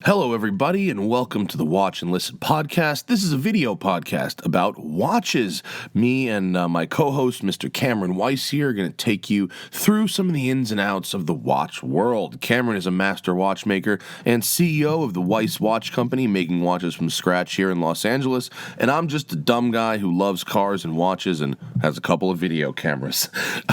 Hello, everybody, and welcome to the Watch and Listen podcast. This is a video podcast about watches. Me and my co-host, Mr. Cameron Weiss here, are going to take you through some of the ins and outs of the watch world. Cameron is a master watchmaker and CEO of the Weiss Watch Company, making watches from scratch here in Los Angeles, and I'm just a dumb guy who loves cars and watches and has a couple of video cameras.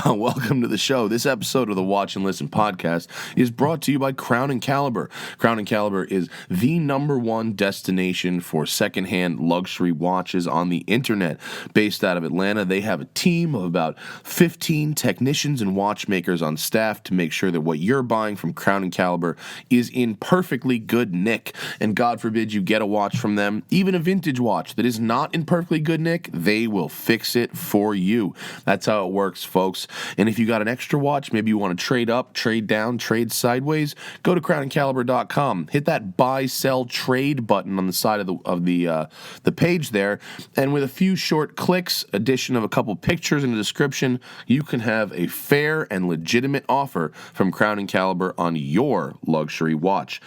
Welcome to the show. This episode of the Watch and Listen podcast is brought to you by Crown & Calibre. Crown & Calibre is the #1 destination for secondhand luxury watches on the internet. Based out of Atlanta, they have a team of about 15 technicians and watchmakers on staff to make sure that what you're buying from Crown & Calibre is in perfectly good nick. And God forbid you get a watch from them, even a vintage watch that is not in perfectly good nick, they will fix it for you. That's how it works, folks. And if you got an extra watch, maybe you want to trade up, trade down, trade sideways, go to crownandcalibre.com. Hit that buy, sell, trade button on the side of the page there, and with a few short clicks, addition of a couple pictures and a description, you can have a fair and legitimate offer from Crown & Calibre on your luxury watch.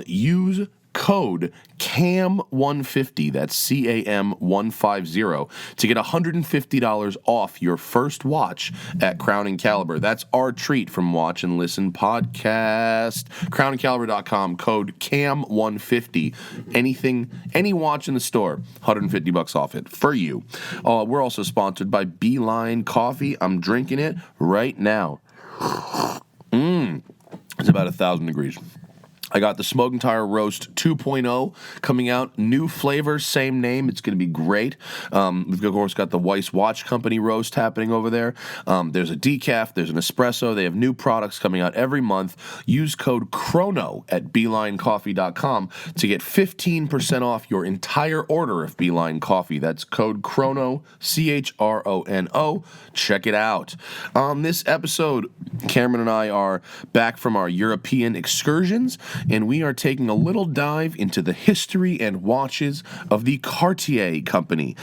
Use code CAM150, that's CAM150, to get $150 off your first watch at Crown & Calibre. That's our treat from Watch and Listen podcast. CrownandCalibre.com, code CAM150. Any watch in the store, $150 off it for you. We're also sponsored by Beeline Coffee. I'm drinking it right now. It's about 1,000 degrees. I got the Smoking Tire Roast 2.0 coming out. New flavor, same name. It's going to be great. We've, of course, got the Weiss Watch Company Roast happening over there. There's a decaf. There's an espresso. They have new products coming out every month. Use code CHRONO at BeelineCoffee.com to get 15% off your entire order of Beeline Coffee. That's code CHRONO, CHRONO. Check it out. On this episode, Cameron and I are back from our European excursions, and we are taking a little dive into the history and watches of the Cartier company.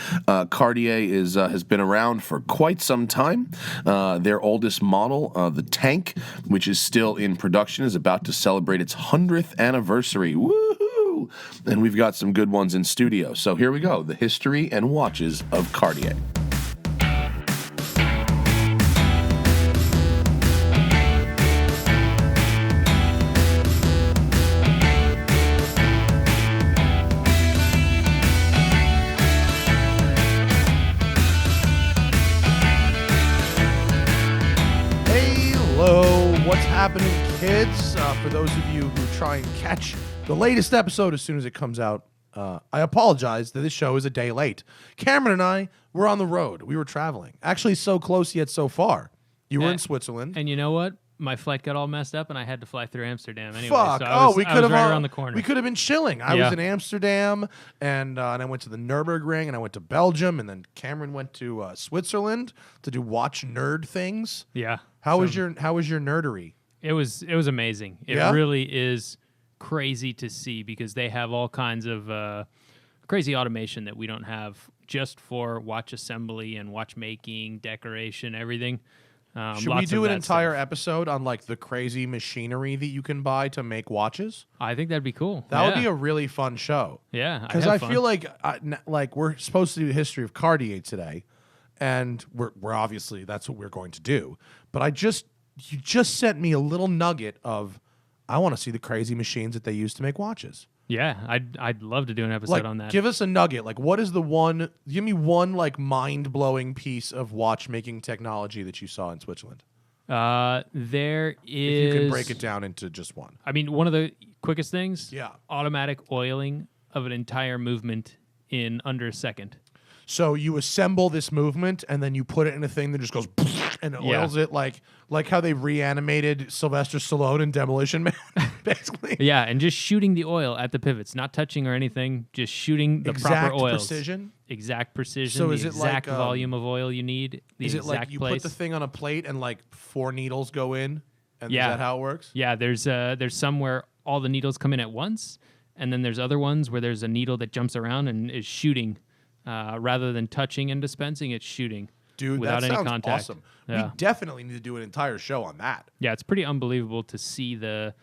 Cartier has been around for quite some time. Their oldest model, the Tank, which is still in production, is about to celebrate its 100th anniversary. Woohoo! And we've got some good ones in studio. So here we go, the history and watches of Cartier. What's happening, kids? For those of you who try and catch the latest episode as soon as it comes out, I apologize that this show is a day late. Cameron and I were on the road. We were traveling. Actually, so close yet so far. You were in Switzerland. And you know what? My flight got all messed up, and I had to fly through Amsterdam anyway. Fuck! So I was we could have right around the corner. We could have been chilling. I was in Amsterdam, and I went to the Nürburgring, and I went to Belgium, and then Cameron went to Switzerland to do watch nerd things. Yeah. How was your nerdery? It was amazing. It really is crazy to see because they have all kinds of crazy automation that we don't have just for watch assembly and watchmaking, decoration, everything. Should we do an entire episode on like the crazy machinery that you can buy to make watches? I think that'd be cool. That would be a really fun show. Yeah, because I feel like we're supposed to do a history of Cartier today, and we're obviously that's what we're going to do. But you just sent me a little nugget of I want to see the crazy machines that they use to make watches. Yeah, I'd love to do an episode on that. Give us a nugget. Like, what is the one? Give me one like mind-blowing piece of watchmaking technology that you saw in Switzerland. There is. If you can break it down into just one. I mean, one of the quickest things. Yeah. Automatic oiling of an entire movement in under a second. So you assemble this movement and then you put it in a thing that just goes and it oils it like how they reanimated Sylvester Stallone in Demolition Man, basically. Yeah, and just shooting the oil at the pivots, not touching or anything, just shooting the proper oils. Exact precision. So is it exact volume of oil you need? The is it exact like you place. Put the thing on a plate and like 4 needles go in? And is that how it works? Yeah, there's some where all the needles come in at once, and then there's other ones where there's a needle that jumps around and is shooting. Rather than touching and dispensing, it's shooting. Dude, without that any sounds contact. Awesome. Yeah. We definitely need to do an entire show on that. Yeah, it's pretty unbelievable to see the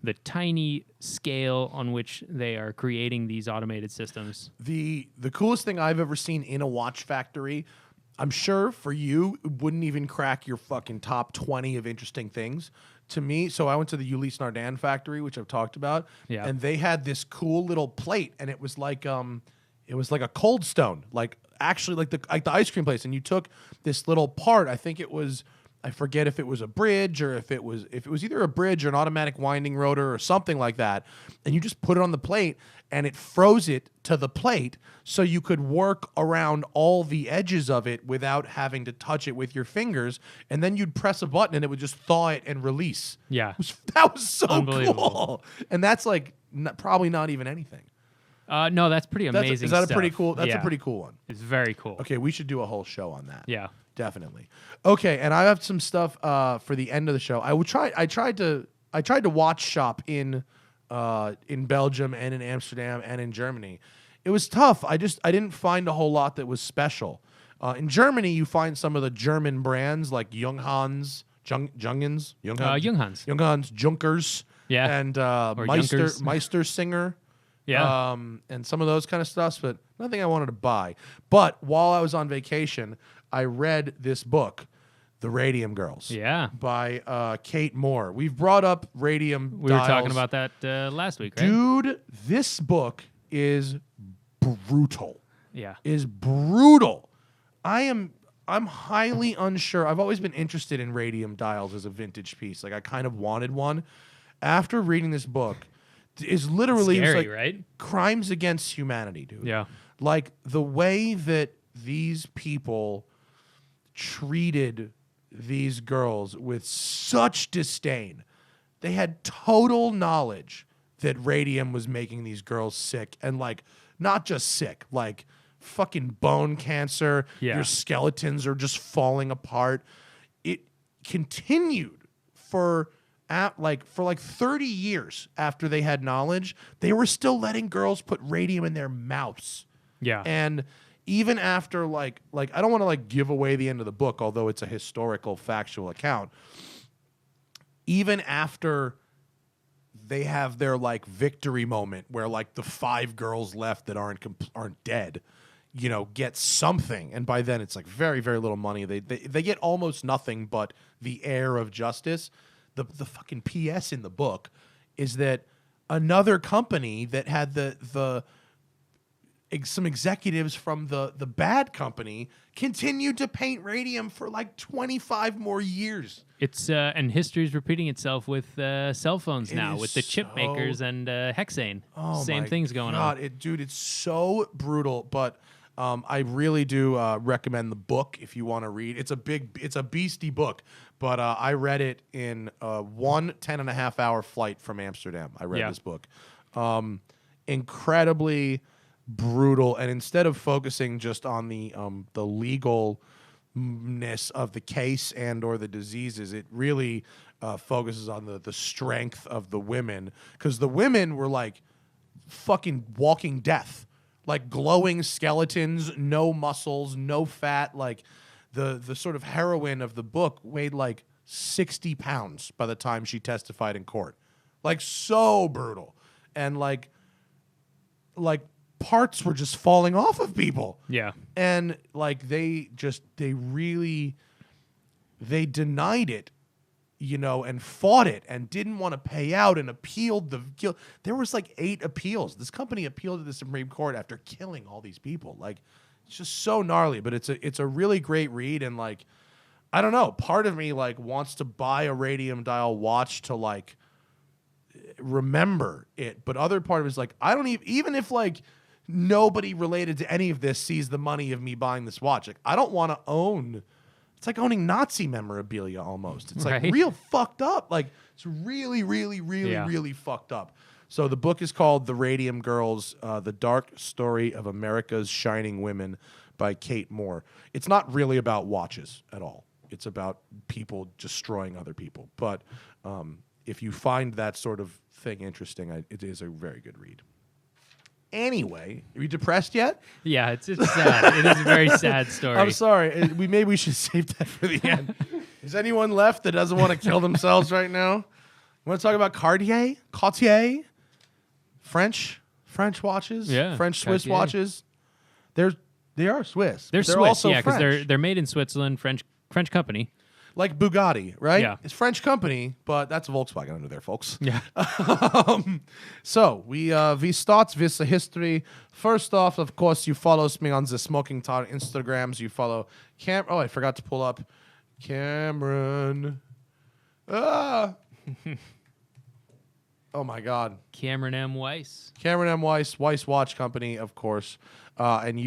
the tiny scale on which they are creating these automated systems. The coolest thing I've ever seen in a watch factory, I'm sure for you, it wouldn't even crack your fucking top 20 of interesting things. To me, so I went to the Ulysse Nardin factory, which I've talked about, and they had this cool little plate, and it was like a Cold Stone, like actually like the ice cream place, and you took this little part. I think it was, I forget if it was a bridge or if it was either a bridge or an automatic winding rotor or something like that, and you just put it on the plate, and it froze it to the plate, so you could work around all the edges of it without having to touch it with your fingers, and then you'd press a button and it would just thaw it and release. Yeah. That was so cool. And that's like probably not even anything. No, that's pretty amazing. Is that stuff. a pretty cool? That's a pretty cool one. It's very cool. Okay, we should do a whole show on that. Yeah. Definitely. Okay, and I have some stuff for the end of the show. I tried to watch shop in Belgium and in Amsterdam and in Germany. It was tough. I didn't find a whole lot that was special. In Germany, you find some of the German brands like Junghans, Junkers, and Meistersinger. Yeah. And some of those kind of stuff, but nothing I wanted to buy. But while I was on vacation, I read this book, The Radium Girls. Yeah. By Kate Moore. We've brought up Radium We Dials. were talking about that last week, right? Dude, this book is brutal. Yeah. Is brutal. I'm highly unsure. I've always been interested in Radium Dials as a vintage piece. Like I kind of wanted one. After reading this book, is literally scary, like right? crimes against humanity, dude. Yeah. Like the way that these people treated these girls with such disdain. They had total knowledge that radium was making these girls sick, and like not just sick, like fucking bone cancer. Yeah. Your skeletons are just falling apart. It continued for 30 years after they had knowledge. They were still letting girls put radium in their mouths. Yeah. And even after like I don't want to like give away the end of the book, although it's a historical factual account. Even after they have their like victory moment where like the 5 girls left that aren't dead, you know, get something, and by then it's like very, very little money. They get almost nothing but the air of justice. The fucking PS in the book is that another company that had some executives from the bad company continued to paint radium for like 25 more years. It's and history's repeating itself with cell phones now, with the chip makers and hexane. Same things going on. Dude, it's so brutal, but I really do recommend the book if you want to read. It's a beastie book, but I read it in 1 10.5-hour flight from Amsterdam. I read this book. Incredibly brutal, and instead of focusing just on the legalness of the case and or the diseases, it really focuses on the strength of the women, because the women were like fucking walking death. Like glowing skeletons, no muscles, no fat. Like the sort of heroine of the book weighed like 60 pounds by the time she testified in court. Like so brutal. And like parts were just falling off of people. Yeah. And like they denied it, you know, and fought it and didn't want to pay out and appealed the guilt. There was like 8 appeals. This company appealed to the Supreme Court after killing all these people. Like, it's just so gnarly, but it's a really great read. And like, I don't know, part of me like wants to buy a radium dial watch to like remember it. But other part of it is like, I don't even if like nobody related to any of this sees the money of me buying this watch, like I don't want to own. It's like owning Nazi memorabilia almost. It's like real fucked up. Like it's really, really, really, really fucked up. So the book is called The Radium Girls, The Dark Story of America's Shining Women by Kate Moore. It's not really about watches at all. It's about people destroying other people. But if you find that sort of thing interesting, it is a very good read. Anyway, are you depressed yet? Yeah, it's sad. It is a very sad story. I'm sorry. Maybe we should save that for the end. Is anyone left that doesn't want to kill themselves right now? Want to talk about Cartier, French watches, French Swiss Cartier. watches. They are Swiss. They're They're Swiss, also because French. they're made in Switzerland, French company. Like Bugatti, right? Yeah. It's French company, but that's Volkswagen under there, folks. Yeah. So we start with the history. First off, of course, you follow me on the Smoking Tar Instagrams. You follow Oh, I forgot to pull up Cameron. Oh my God. Cameron M. Weiss. Cameron M. Weiss Watch Company, of course, and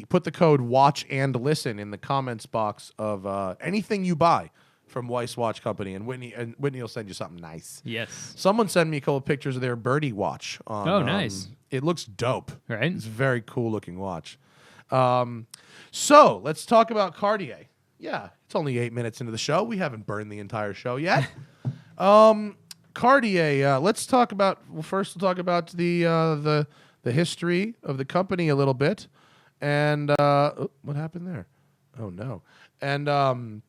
put the code watch and listen in the comments box of anything you buy from Weiss Watch Company, and Whitney will send you something nice. Yes. Someone sent me a couple of pictures of their birdie watch. Oh, nice. It looks dope. Right. It's a very cool looking watch. So let's talk about Cartier. Yeah, it's only 8 minutes into the show. We haven't burned the entire show yet. Cartier. Let's talk about. Well, first we'll talk about the history of the company a little bit, and what happened there? Oh no! And then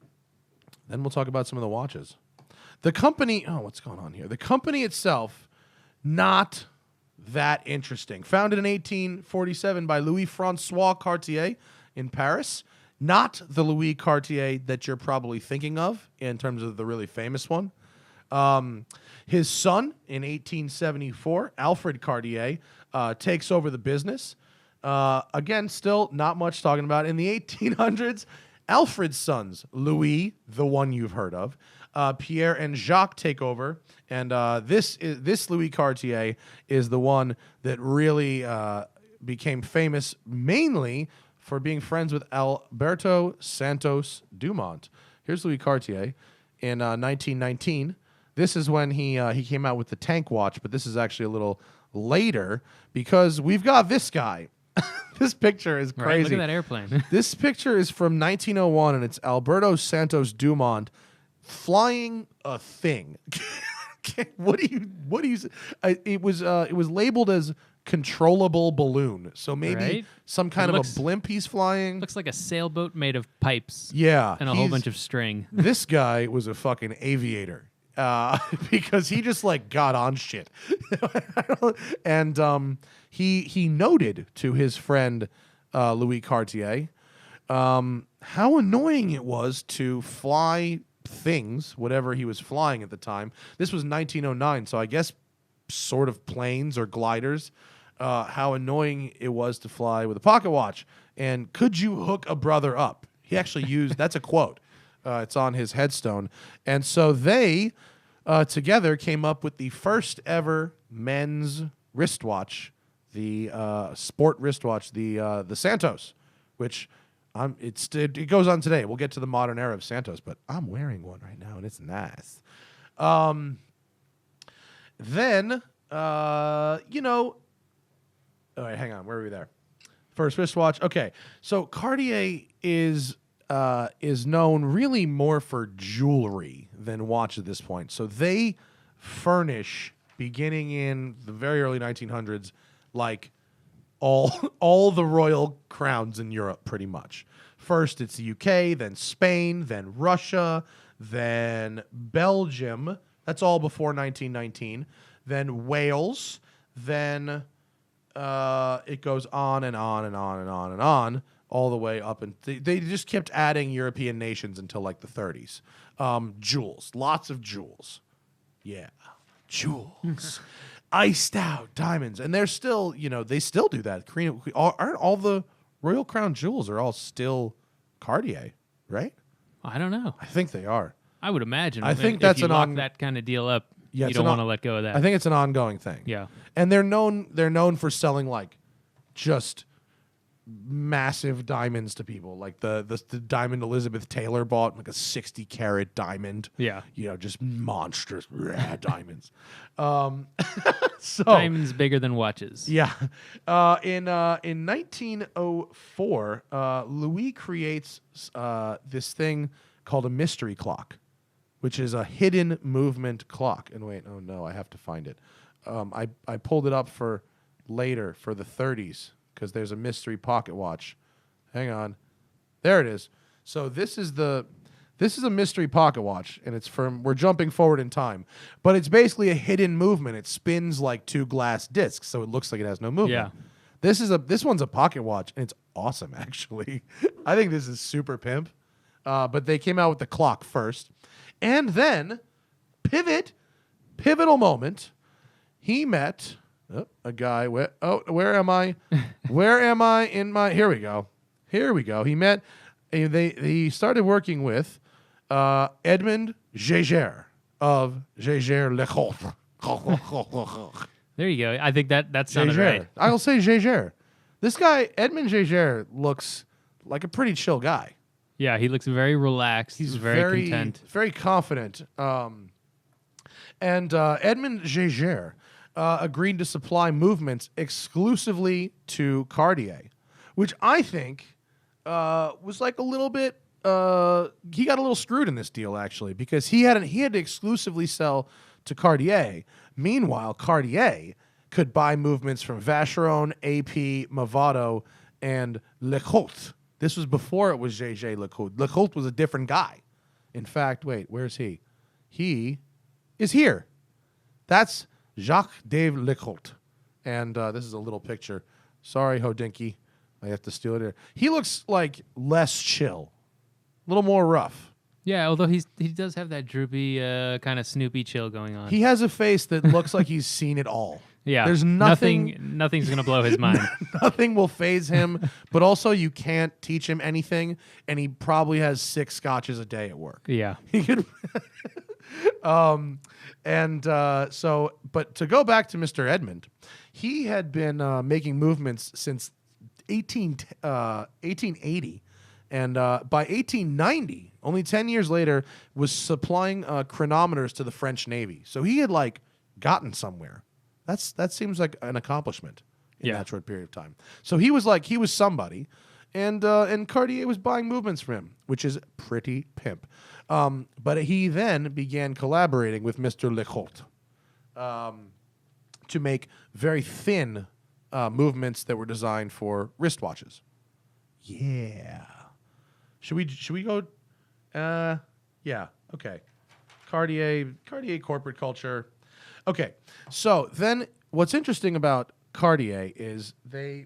we'll talk about some of the watches. The company. Oh, what's going on here? The company itself, not that interesting. Founded in 1847 by Louis Francois Cartier in Paris. Not the Louis Cartier that you're probably thinking of in terms of the really famous one. His son, in 1874, Alfred Cartier, takes over the business. Again, still not much talking about. In the 1800s, Alfred's sons, Louis, the one you've heard of, Pierre and Jacques take over, and this Louis Cartier is the one that really became famous mainly for being friends with Alberto Santos Dumont. Here's Louis Cartier in 1919. This is when he came out with the tank watch, but this is actually a little later because we've got this guy. This picture is crazy. Right, look at that airplane. This picture is from 1901, and it's Alberto Santos Dumont flying a thing. What do you? It was labeled as controllable balloon, so maybe some kind of a blimp he's flying. Looks like a sailboat made of pipes. Yeah, and a whole bunch of string. This guy was a fucking aviator. Because he just like got on shit, and he noted to his friend Louis Cartier how annoying it was to fly things, whatever he was flying at the time. This was 1909, so I guess sort of planes or gliders. How annoying it was to fly with a pocket watch, and could you hook a brother up? He actually used that's a quote. It's on his headstone. And so they together came up with the first ever men's wristwatch, the sport wristwatch, the Santos, which it goes on today. We'll get to the modern era of Santos, but I'm wearing one right now, and it's nice. Then, all right, hang on. Where are we there? First wristwatch. Okay, so Cartier is known really more for jewelry than watch at this point. So they furnish, beginning in the very early 1900s, like all the royal crowns in Europe, pretty much. First, it's the UK, then Spain, then Russia, then Belgium. That's all before 1919. Then Wales. Then it goes on and on and on and on and on, all the way up. And they just kept adding European nations until like the 30s. Jewels. Lots of jewels. Yeah. Jewels. Iced out diamonds. And they're still, they still do that. Aren't all the Royal Crown jewels are all still Cartier, right? I don't know. I think they are. I would imagine. I think if that's you an lock that kind of deal up. Yeah, you don't want to let go of that. I think it's an ongoing thing. Yeah. And they're known for selling like just massive diamonds to people. Like the diamond Elizabeth Taylor bought, like a 60 carat diamond. Yeah. Just monstrous diamonds. So diamonds bigger than watches. Yeah. In 1904, Louis creates this thing called a mystery clock, which is a hidden movement clock. And wait, oh no, I have to find it. I pulled it up for later for the 30s because there's a mystery pocket watch. Hang on. There it is. So this is the This is a mystery pocket watch, and it's from, we're jumping forward in time, but it's basically a hidden movement. It spins like 2 glass discs, so it looks like it has no movement. Yeah. This one's a pocket watch, and it's awesome, actually. I think this is super pimp. But they came out with the clock first. And then, pivotal moment, he met a guy. Where am I? Where am I in my? Here we go. He met. He started working with Edmond Jaeger of Jaeger Lecoultre. There you go. I think that sounded right. I'll say Jaeger. This guy, Edmond Jaeger, looks like a pretty chill guy. Yeah, he looks very relaxed. He's very content. Very confident. And Edmond Jaeger agreed to supply movements exclusively to Cartier, which I think was like a little bit. He got a little screwed in this deal, actually, because he had to exclusively sell to Cartier. Meanwhile, Cartier could buy movements from Vacheron, AP, Movado, and Lecoultre. This was before it was J.J. Lecoultre. Lecoultre was a different guy. In fact, wait, where's he? He is here. That's Jacques-Dave Lecoultre. And this is a little picture. Sorry, Hodinky. I have to steal it here. He looks like less chill. A little more rough. Yeah, although he does have that droopy, kind of Snoopy chill going on. He has a face that looks like he's seen it all. Yeah, there's nothing's going to blow his mind. Nothing will faze him, but also you can't teach him anything, and he probably has 6 scotches a day at work. Yeah. He could but to go back to Mr. Edmond, he had been making movements since 1880, and by 1890, only 10 years later, was supplying chronometers to the French Navy. So he had like gotten somewhere. That seems like an accomplishment in that short period of time. So he was somebody, and Cartier was buying movements from him, which is pretty pimp. But he then began collaborating with Mr. Lecoultre to make very thin movements that were designed for wristwatches. Yeah. Should we go? Yeah. Okay. Cartier corporate culture. Okay, so then what's interesting about Cartier is the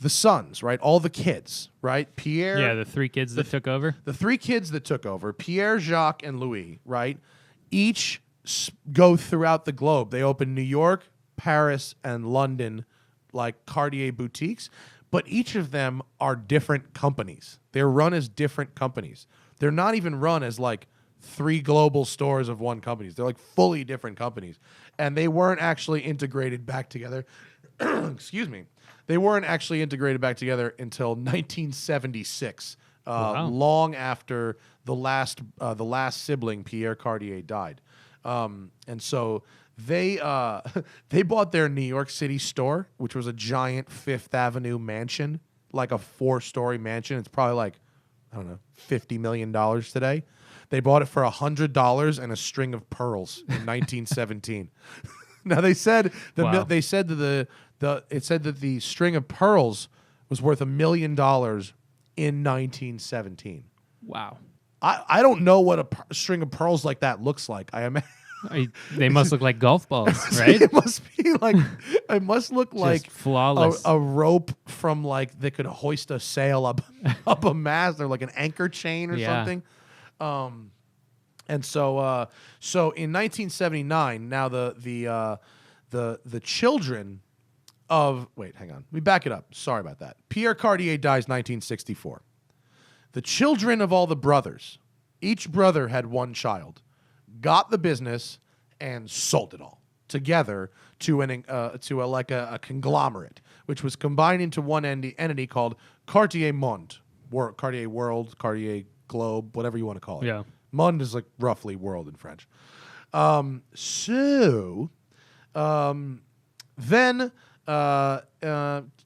sons, right? All the kids, right? Pierre. Yeah, the 3 kids that took over. The 3 kids that took over, Pierre, Jacques, and Louis, right? Each go throughout the globe. They open New York, Paris, and London, like Cartier boutiques, but each of them are different companies. They're run as different companies. They're not even run as like 3 global stores of one company. They're like fully different companies. And they weren't actually integrated back together. Excuse me. They weren't actually integrated back together until 1976, long after the last sibling, Pierre Cartier, died. And so they bought their New York City store, which was a giant Fifth Avenue mansion, like a 4-story mansion. It's probably like, I don't know, $50 million today. They bought it for $100 and a string of pearls in 1917. Now they said that the string of pearls was worth $1 million in 1917. Wow. I don't know what a string of pearls like that looks like. They must look like golf balls, right? It must look like flawless. A rope from like they could hoist a sail up a mast, or like an anchor chain or something. And so in 1979, now the children of hang on, let me back it up. Sorry about that. Pierre Cartier dies 1964. The children of all the brothers, each brother had 1 child, got the business and sold it all together to a conglomerate, which was combined into one entity called Cartier Monde, Cartier World, Cartier Globe, whatever you want to call it. Yeah. Monde is like roughly world in French. Then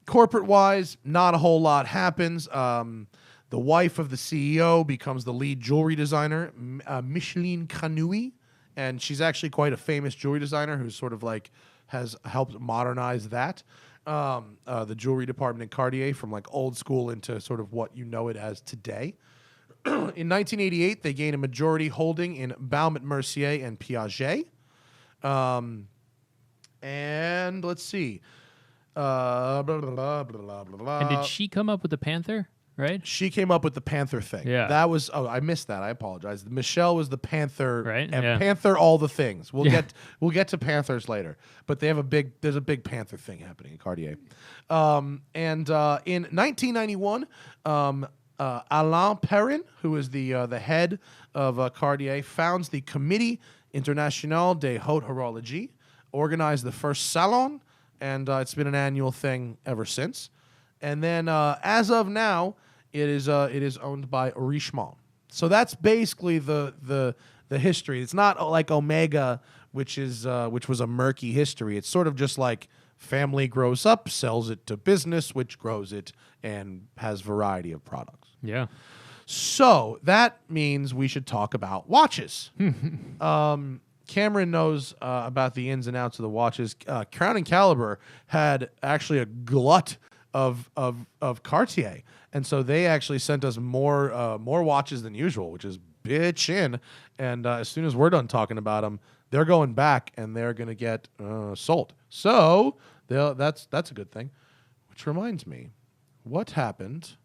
corporate-wise, not a whole lot happens. The wife of the CEO becomes the lead jewelry designer, Micheline Canouille, and she's actually quite a famous jewelry designer who's sort of like has helped modernize that. The jewelry department at Cartier from like old school into sort of what you know it as today. In 1988, they gained a majority holding in Baume & Mercier and Piaget. And let's see. Blah, blah, blah, blah, blah, blah. And did she come up with the Panther? Right? She came up with the Panther thing. Yeah. That was, I missed that. I apologize. Michelle was the Panther. Right, And yeah. Panther all the things. We'll get to Panthers later. But there's a big Panther thing happening at Cartier. In 1991, Alain Perrin, who is the head of Cartier, founds the Comité International de Haute Horlogerie, organized the first salon, and it's been an annual thing ever since. And then, as of now, it is owned by Richemont. So that's basically the history. It's not like Omega, which was a murky history. It's sort of just like family grows up, sells it to business, which grows it and has variety of products. Yeah. So that means we should talk about watches. Cameron knows about the ins and outs of the watches. Crown and Calibre had actually a glut of Cartier, and so they actually sent us more watches than usual, which is bitchin'. And as soon as we're done talking about them, they're going back and they're gonna get sold. So that's a good thing. Which reminds me, what happened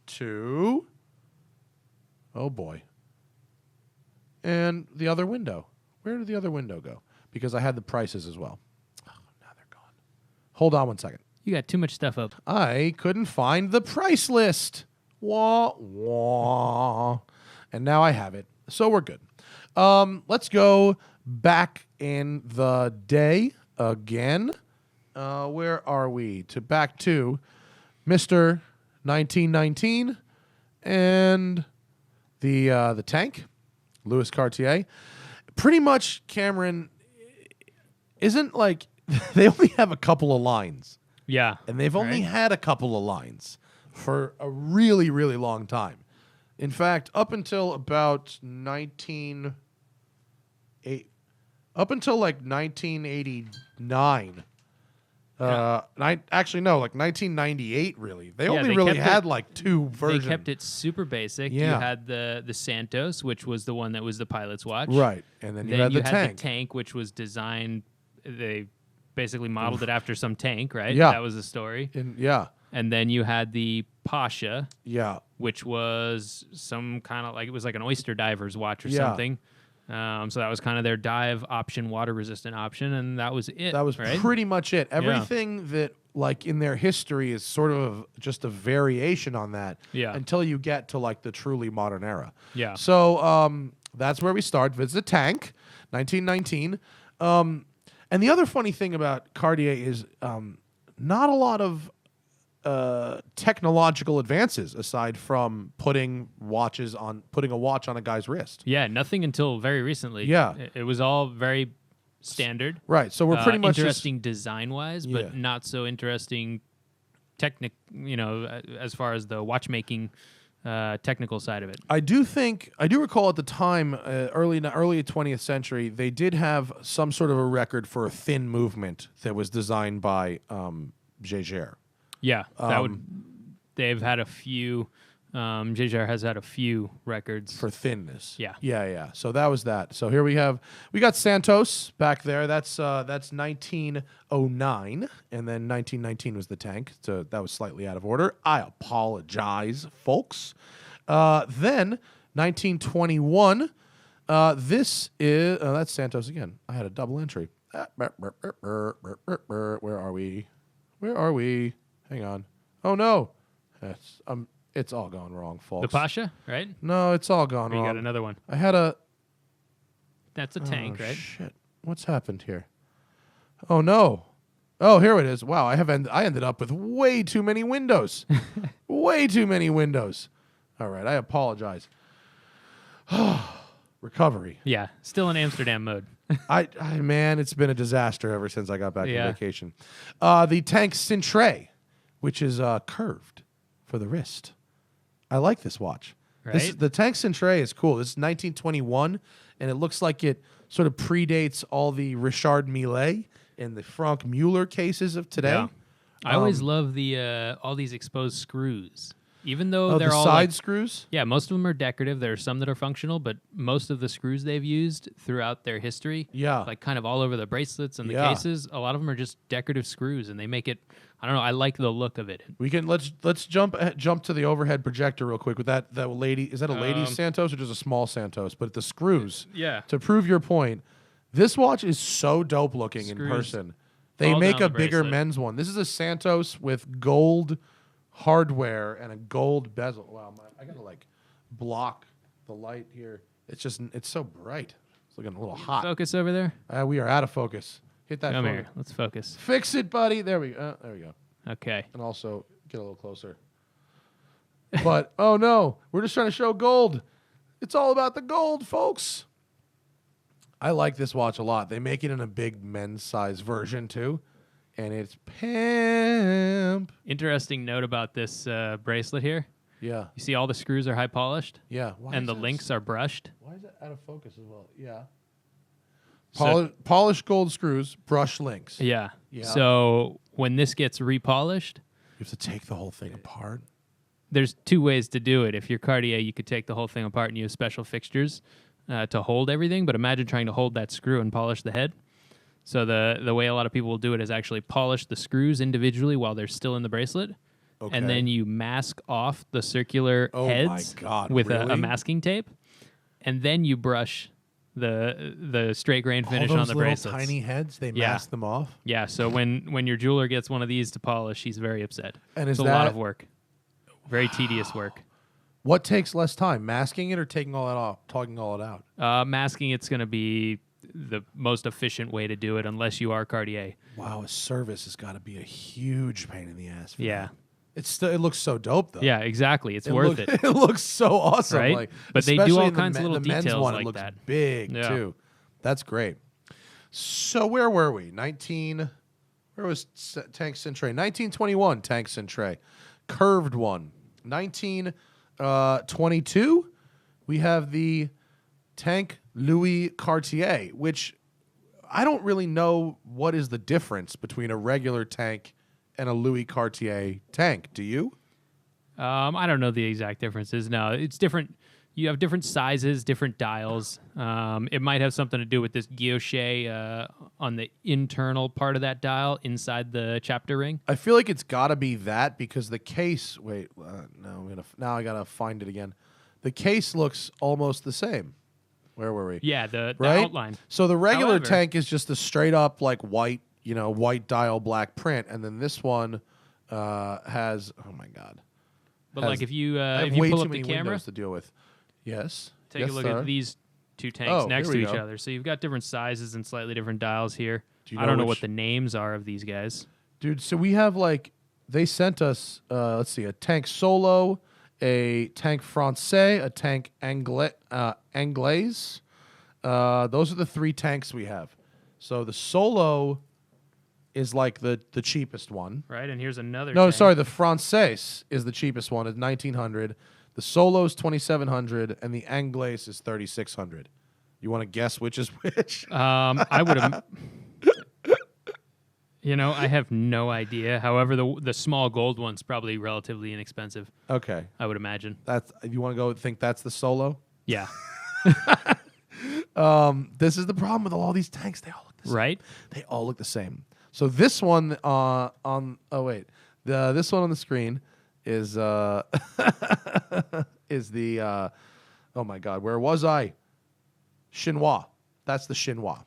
to? Oh boy. And the other window. Where did the other window go? Because I had the prices as well. Oh, now they're gone. Hold on one second. You got too much stuff up. I couldn't find the price list. Wah, wah. And now I have it. So we're good. Let's go back in the day again. Where are we? Back to Mr. 1919 and the tank, Louis Cartier. Pretty much, Cameron, isn't like they only have a couple of lines. Yeah. And they've only had a couple of lines for a really, really long time. In fact, up until about 1989. Actually, no, like 1998, really. They only really had like two versions. They kept it super basic. Yeah. You had the Santos, which was the one that was the pilot's watch. Right. And then you had the tank. The tank, which was designed, they basically modeled it after some tank, right? Yeah. That was the story. And then you had the Pasha, yeah, which was some kind of it was like an oyster diver's watch or something. So that was kind of their dive option, water resistant option, and that was it. That was pretty much it. Everything that like in their history is sort of just a variation on that. Yeah. Until you get to like the truly modern era. Yeah. So that's where we start. It's the tank, 1919. And the other funny thing about Cartier is not a lot of technological advances aside from putting a watch on a guy's wrist. Yeah, nothing until very recently. Yeah. It was all very standard. Right. So we're pretty much interesting design-wise, but not so interesting as far as the watchmaking technical side of it. I do recall at the time, early 20th century, they did have some sort of a record for a thin movement that was designed by Jaeger. Yeah, they've had a few. Jaeger has had a few records for thinness. Yeah. Yeah. So that was that. So here we got Santos back there. That's 1909, and then 1919 was the tank. So that was slightly out of order. I apologize, folks. Then 1921. This is that's Santos again. I had a double entry. Where are we? Hang on. Oh no. It's all gone wrong, folks. The Pasha, right? No, it's all gone wrong. You got another one. I had a... That's a tank, right? Shit. What's happened here? Oh, no. Oh, here it is. Wow, I ended up with way too many windows. Way too many windows. All right, I apologize. Recovery. Yeah, still in Amsterdam mode. Man, it's been a disaster ever since I got back from vacation. The tank Cintre, which is curved for the wrist. I like this watch. Right? The tank Cintre is cool. This is 1921, and it looks like it sort of predates all the Richard Mille and the Franck Mueller cases of today. Yeah. I always love the all these exposed screws. Even though they're the all side screws. yeah, most of them are decorative. There are some that are functional, but most of the screws they've used throughout their history, Yeah. like kind of all over the bracelets and the Yeah. cases, a lot of them are just decorative screws, and they make it. I don't know. I like the look of it. We can let's jump to the overhead projector real quick with that lady. Is that a ladies Santos or just a small Santos? But the screws. Yeah. To prove your point, this watch is so dope looking in Screws person. They all make down a the bigger bracelet. men's one. This is a Santos with gold hardware and a gold bezel. Wow, I gotta like block the light here. It's so bright. It's looking a little hot. Focus over there. We are out of focus. Hit that. Come phone. here. Let's focus. Fix it, buddy. There we go. There we go. Okay. And also get a little closer. But oh no, we're just trying to show gold. It's all about the gold, folks. I like this watch a lot. They make it in a big men's size version too, and it's pimp. Interesting note about this bracelet here. Yeah, You see all the screws are high polished, yeah. Why and is the that links are brushed. Why is that out of focus as well? Yeah. So- Polished gold screws, brush links. Yeah. Yeah. So when this gets repolished, You have to take the whole thing apart. there's two ways to do it. If you're Cartier, you could take the whole thing apart and use special fixtures to hold everything. But imagine trying to hold that screw and polish the head. So the way a lot of people will do it is actually polish the screws individually while they're still in the bracelet. Okay. And then you mask off the circular Oh my heads God, with a really? masking tape. And then you brush the straight grain finish all on those the little bracelets. tiny heads, they Yeah. mask them off. Yeah, so when your jeweler gets one of these to polish, he's very upset. And it's is a lot that- of work. Very tedious work. What takes less time, masking it or taking all that off, talking all it out? Masking it's going to be the most efficient way to do it unless you are Cartier. Wow, a service has got to be a huge pain in the ass. For Yeah. that. It looks so dope though. Yeah, exactly. It's worth look- it. It looks so awesome, Right? like, But they do especially all in the kinds of little the men's details one, like it looks that. big Yeah. too. That's great. So where were we? 19. Where was Tank Cintre? 1921 Tank Cintre, curved one. 1922. We have the Tank Louis Cartier, which I don't really know what is the difference between a regular tank and a Louis Cartier tank. Do you? I don't know the exact differences. No, it's different. You have different sizes, different dials. It might have something to do with this guilloche on the internal part of that dial inside the chapter ring. I feel like it's got to be that because the case. Wait, no, now I gotta find it again. The case looks almost the same. Where were we? Yeah, the Right? outline. So the regular However- tank is just a straight up like white, white dial black print, and then this one has. Oh my god! But has- like if you I have if you way pull too up the many camera, windows to deal with. Yes. take Yes, a look sir. at these two tanks Oh, next here to we each go. other. So you've got different sizes and slightly different dials here. Do you I don't know which- what the names are of these guys. Dude, so we have they sent us, let's see, a tank solo, a tank français, a tank anglaise. Those are the three tanks we have. So the solo is like the cheapest one. Right, and here's another. No, tank. sorry, the français is the cheapest one. It's 1900. The solo is 2700, and the anglaise is 3600. You want to guess which is which? I would have. I have no idea. However, the small gold one's probably relatively inexpensive. Okay, I would imagine. you want to go think that's the solo? Yeah. This is the problem with all these tanks. They all look the same. Right. They all look the same. So this one this one on the screen is is the oh my god, where was I? Chinois. That's the Chinois.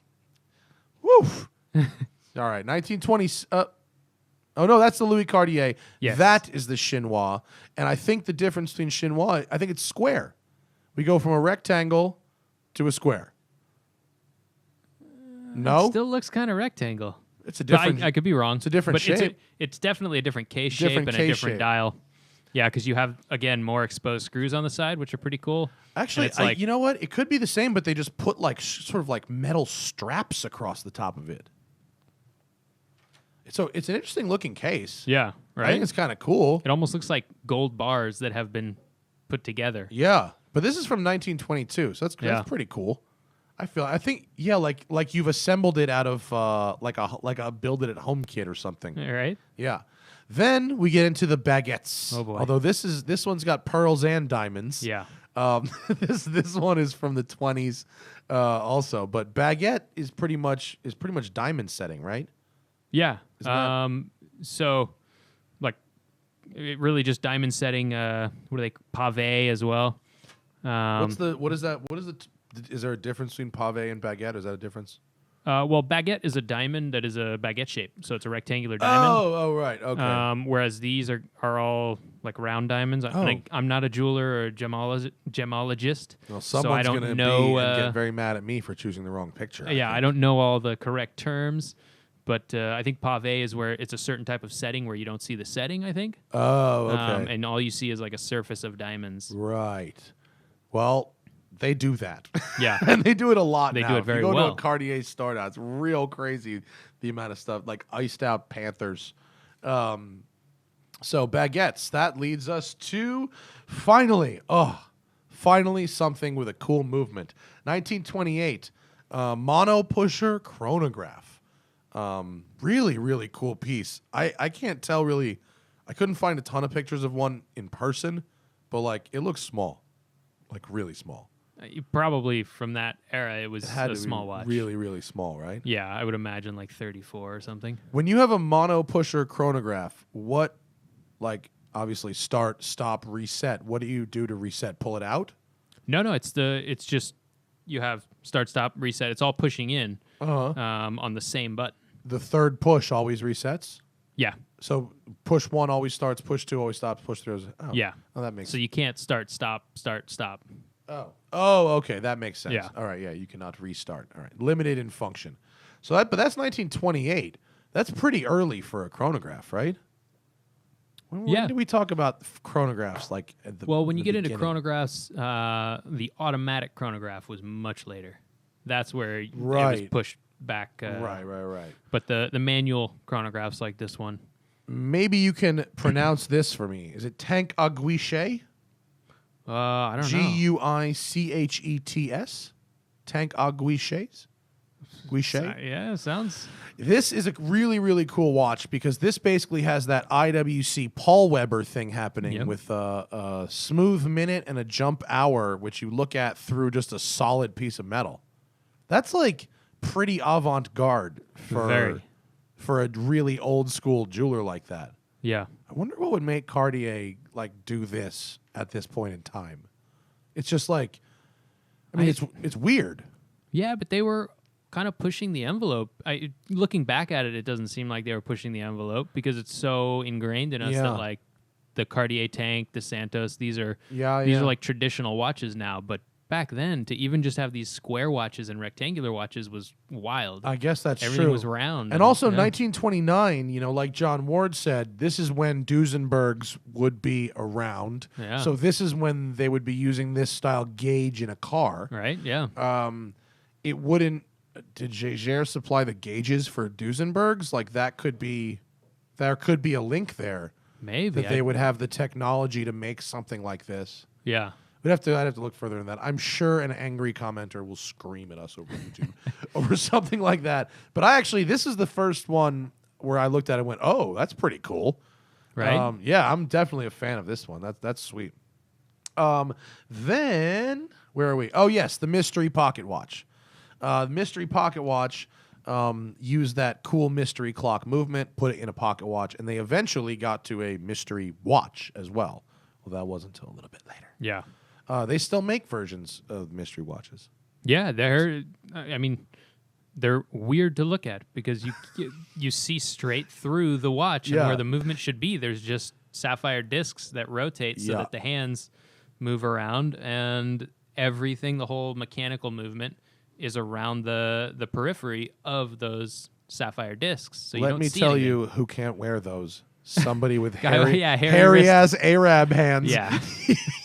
Woof. All right, 1920. Oh no, that's the Louis Cartier. Yes. That is the Chinois, and I think the difference between Chinois, I think it's square. We go from a rectangle to a square. No, Still looks kind of rectangle. it's a But different. I could be wrong. It's a different but shape. It's definitely a different case Different shape and case a different shape. dial. Yeah, because you have, again, more exposed screws on the side, which are pretty cool. Actually, And it's like, you know what? It could be the same, but they just put sort of like metal straps across the top of it. So it's an interesting looking case. yeah, I right? think it's kind of cool. It almost looks like gold bars that have been put together. Yeah, but this is from 1922, so that's Yeah. pretty cool. I think like you've assembled it out of like a build it at home kit or something. All right. Yeah. Then we get into the baguettes. Oh boy. Although this one's got pearls and diamonds. Yeah. This one is from the 20s, also. But baguette is pretty much diamond setting, right? Yeah. Isn't So, like, it really just diamond setting. What are they? Pave as well. Is there a difference between pave and baguette? Is that a difference? Well, baguette is a diamond that is a baguette shape, so it's a rectangular diamond. Oh, right. Okay. Whereas these are all like round diamonds. I'm not a jeweler or a gemologist, Well, so I someone's don't gonna know. be and get very mad at me for choosing the wrong picture. I don't know all the correct terms, but I think pave is where it's a certain type of setting where you don't see the setting. I think. Oh, okay. And all you see is like a surface of diamonds. Right. Well, they do that. Yeah. And they do it a lot They now. do it If very you go well. to a Cartier store now, it's real crazy the amount of stuff, like iced out Panthers. So baguettes, that leads us to finally something with a cool movement. 1928, mono pusher chronograph. Really, really cool piece. I can't tell really. I couldn't find a ton of pictures of one in person, but like it looks small, like really small. Probably from that era, it was Had a to be small watch. really, really small, right? Yeah, I would imagine like 34 or something. When you have a mono pusher chronograph, what, like, obviously start, stop, reset. What do you do to reset? Pull it out? No, it's just you have start, stop, reset. It's all pushing in on the same button. The third push always resets. Yeah, So push one always starts, push two always stops, push three. yeah. Oh, that makes So you can't start, stop. Oh, okay, that makes sense. Yeah. All right, yeah, you cannot restart. All right, limited in function. So but that's 1928. That's pretty early for a chronograph, right? When Yeah. did we talk about chronographs? Like, at the, Well, when you the get into beginning? chronographs, the automatic chronograph was much later. That's where it was Right. pushed back. Right. But the manual chronographs like this one. Maybe you can pronounce this for me. Is it Tank Aguiche? I don't know. Guichets? Tank Aguiches? Guichet? Yeah, sounds. This is a really, really cool watch because this basically has that IWC Paul Weber thing happening Yep. with a smooth minute and a jump hour, which you look at through just a solid piece of metal. That's like pretty avant-garde Very. for a really old school jeweler like that. Yeah. I wonder what would make Cartier like do this at this point in time. It's just like, I mean, it's weird. Yeah, but they were kind of pushing the envelope. Looking back at it, it doesn't seem like they were pushing the envelope because it's so ingrained in us Yeah. that like the Cartier tank, the Santos, these are Yeah, like traditional watches now. But back then, to even just have these square watches and rectangular watches was wild. I guess that's Everything true. was round. And also, yeah. 1929, like John Ward said, this is when Duesenbergs would be around. Yeah. So this is when they would be using this style gauge in a car. Right? Yeah. It wouldn't. Did Jaeger supply the gauges for Duesenbergs? Like there could be a link there Maybe. that they would have the technology to make something like this. Yeah. I'd have to look further than that. I'm sure an angry commenter will scream at us over YouTube over something like that. But this is the first one where I looked at it and went, oh, that's pretty cool. Right? Yeah, I'm definitely a fan of this one. That's sweet. Then, where are we? Oh, yes, the mystery pocket watch. The mystery pocket watch used that cool mystery clock movement, put it in a pocket watch, and they eventually got to a mystery watch as well. Well, that wasn't until a little bit later. Yeah. They still make versions of mystery watches. Yeah, they're weird to look at because you see straight through the watch and Yeah. where the movement should be. There's just sapphire discs that rotate so Yeah. that the hands move around and everything, the whole mechanical movement is around the periphery of those sapphire discs. So you Let don't me see tell anything. you who can't wear those. Somebody with Hairy hairy wrist. ass Arab hands. Yeah.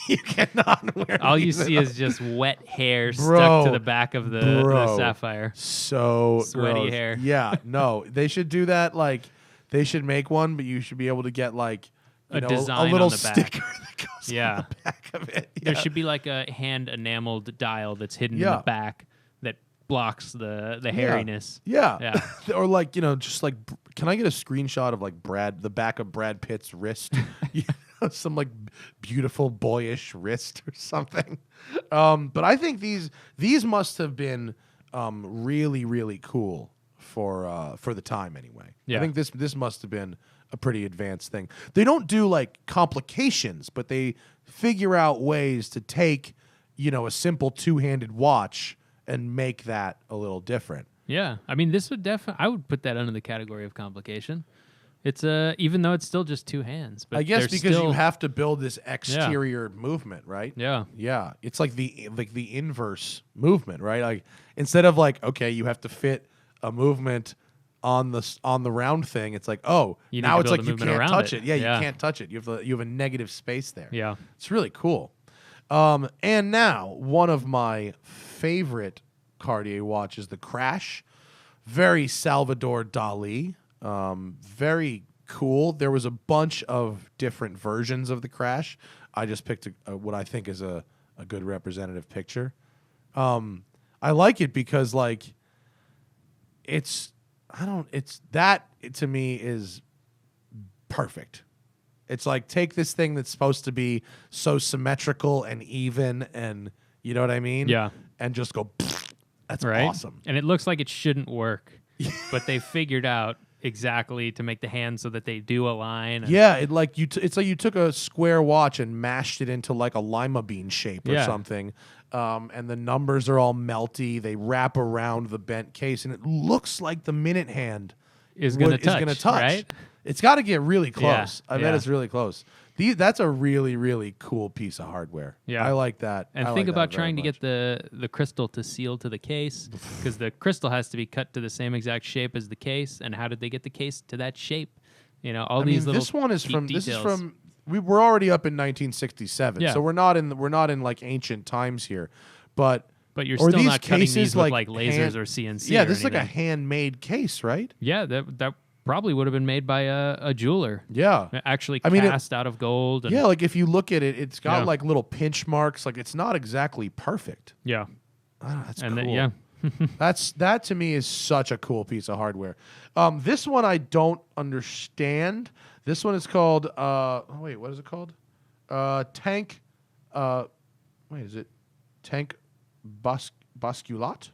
You cannot wear All you these see at is just wet hair Bro. stuck to the back of the Bro. sapphire. So Sweaty gross. hair. Yeah, no, they should do that. Like, they should make one, but you should be able to get like A a design little on the back. sticker that goes Yeah. on the back of it. There Yeah. should be like a hand enameled dial that's hidden in Yeah. the back that blocks the hairiness. Yeah. Or like, just like, can I get a screenshot of like the back of Brad Pitt's wrist? Some like beautiful boyish wrist or something. But I think these must have been really, really cool for the time anyway. Yeah. I think this must have been a pretty advanced thing. They don't do like complications, but they figure out ways to take, a simple two-handed watch and make that a little different. Yeah. I mean, this would definitely, I would put that under the category of complication. It's even though it's still just two hands. But I guess because still, you have to build this exterior movement, right? Yeah. Yeah. It's like the inverse movement, right? Like instead of like, okay, you have to fit a movement on the round thing, it's like, oh, now it's like you can't touch it. Yeah, you can't touch it. You have a negative space there. Yeah. It's really cool. And now one of my favorite Cartier watches, the Crash. Very Salvador Dali. Very cool. There was a bunch of different versions of the Crash. I just picked what I think is a good representative picture. I like it because like to me is perfect. It's like, take this thing that's supposed to be so symmetrical and even, and you know what I mean? Yeah. And just go, that's right? awesome. And it looks like it shouldn't work, but they figured out exactly to make the hands so that they do align. Yeah, it's like you took a square watch and mashed it into like a lima bean shape or something. And the numbers are all melty. They wrap around the bent case, and it looks like the minute hand is going to touch, right? It's got to get really close. Yeah, I bet it's really close. That's a really, really cool piece of hardware. Yeah. I like that. And think about trying to get the crystal to seal to the case, because the crystal has to be cut to the same exact shape as the case. And how did they get the case to that shape? All these little this one is from details. This is from we were already up in 1967, so we're not in like ancient times here, but you're still not cutting these with like lasers or CNC. Yeah, or this is like a anything. handmade case, right? Yeah, that probably would have been made by a jeweler. Yeah, actually cast out of gold. And like if you look at it, it's got like little pinch marks. Like it's not exactly perfect. Yeah, that's and cool. That to me is such a cool piece of hardware. This one I don't understand. This one is called what is it called? Tank. Is it Tank Basculat?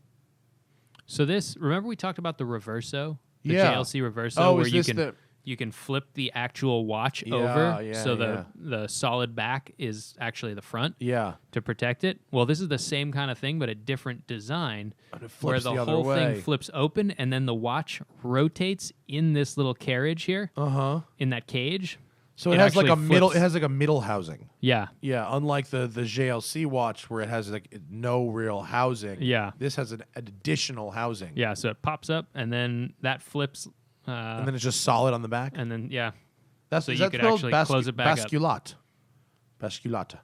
So remember we talked about the Reverso, the Yeah. JLC Reverso, where is this you can flip the actual watch over, so the solid back is actually the front. Yeah. To protect it. Well, this is the same kind of thing, but a different design, where the other whole way. thing flips open, and then the watch rotates in this little carriage here, in that cage. So it has like a actually middle. flips. It has like a middle housing. Yeah. Yeah, unlike the JLC watch where it has like no real housing. Yeah. This has an additional housing. Yeah. So it pops up, and then that flips. And then it's just solid on the back. And then That's so is you that could spelled actually close it back up. Basculata.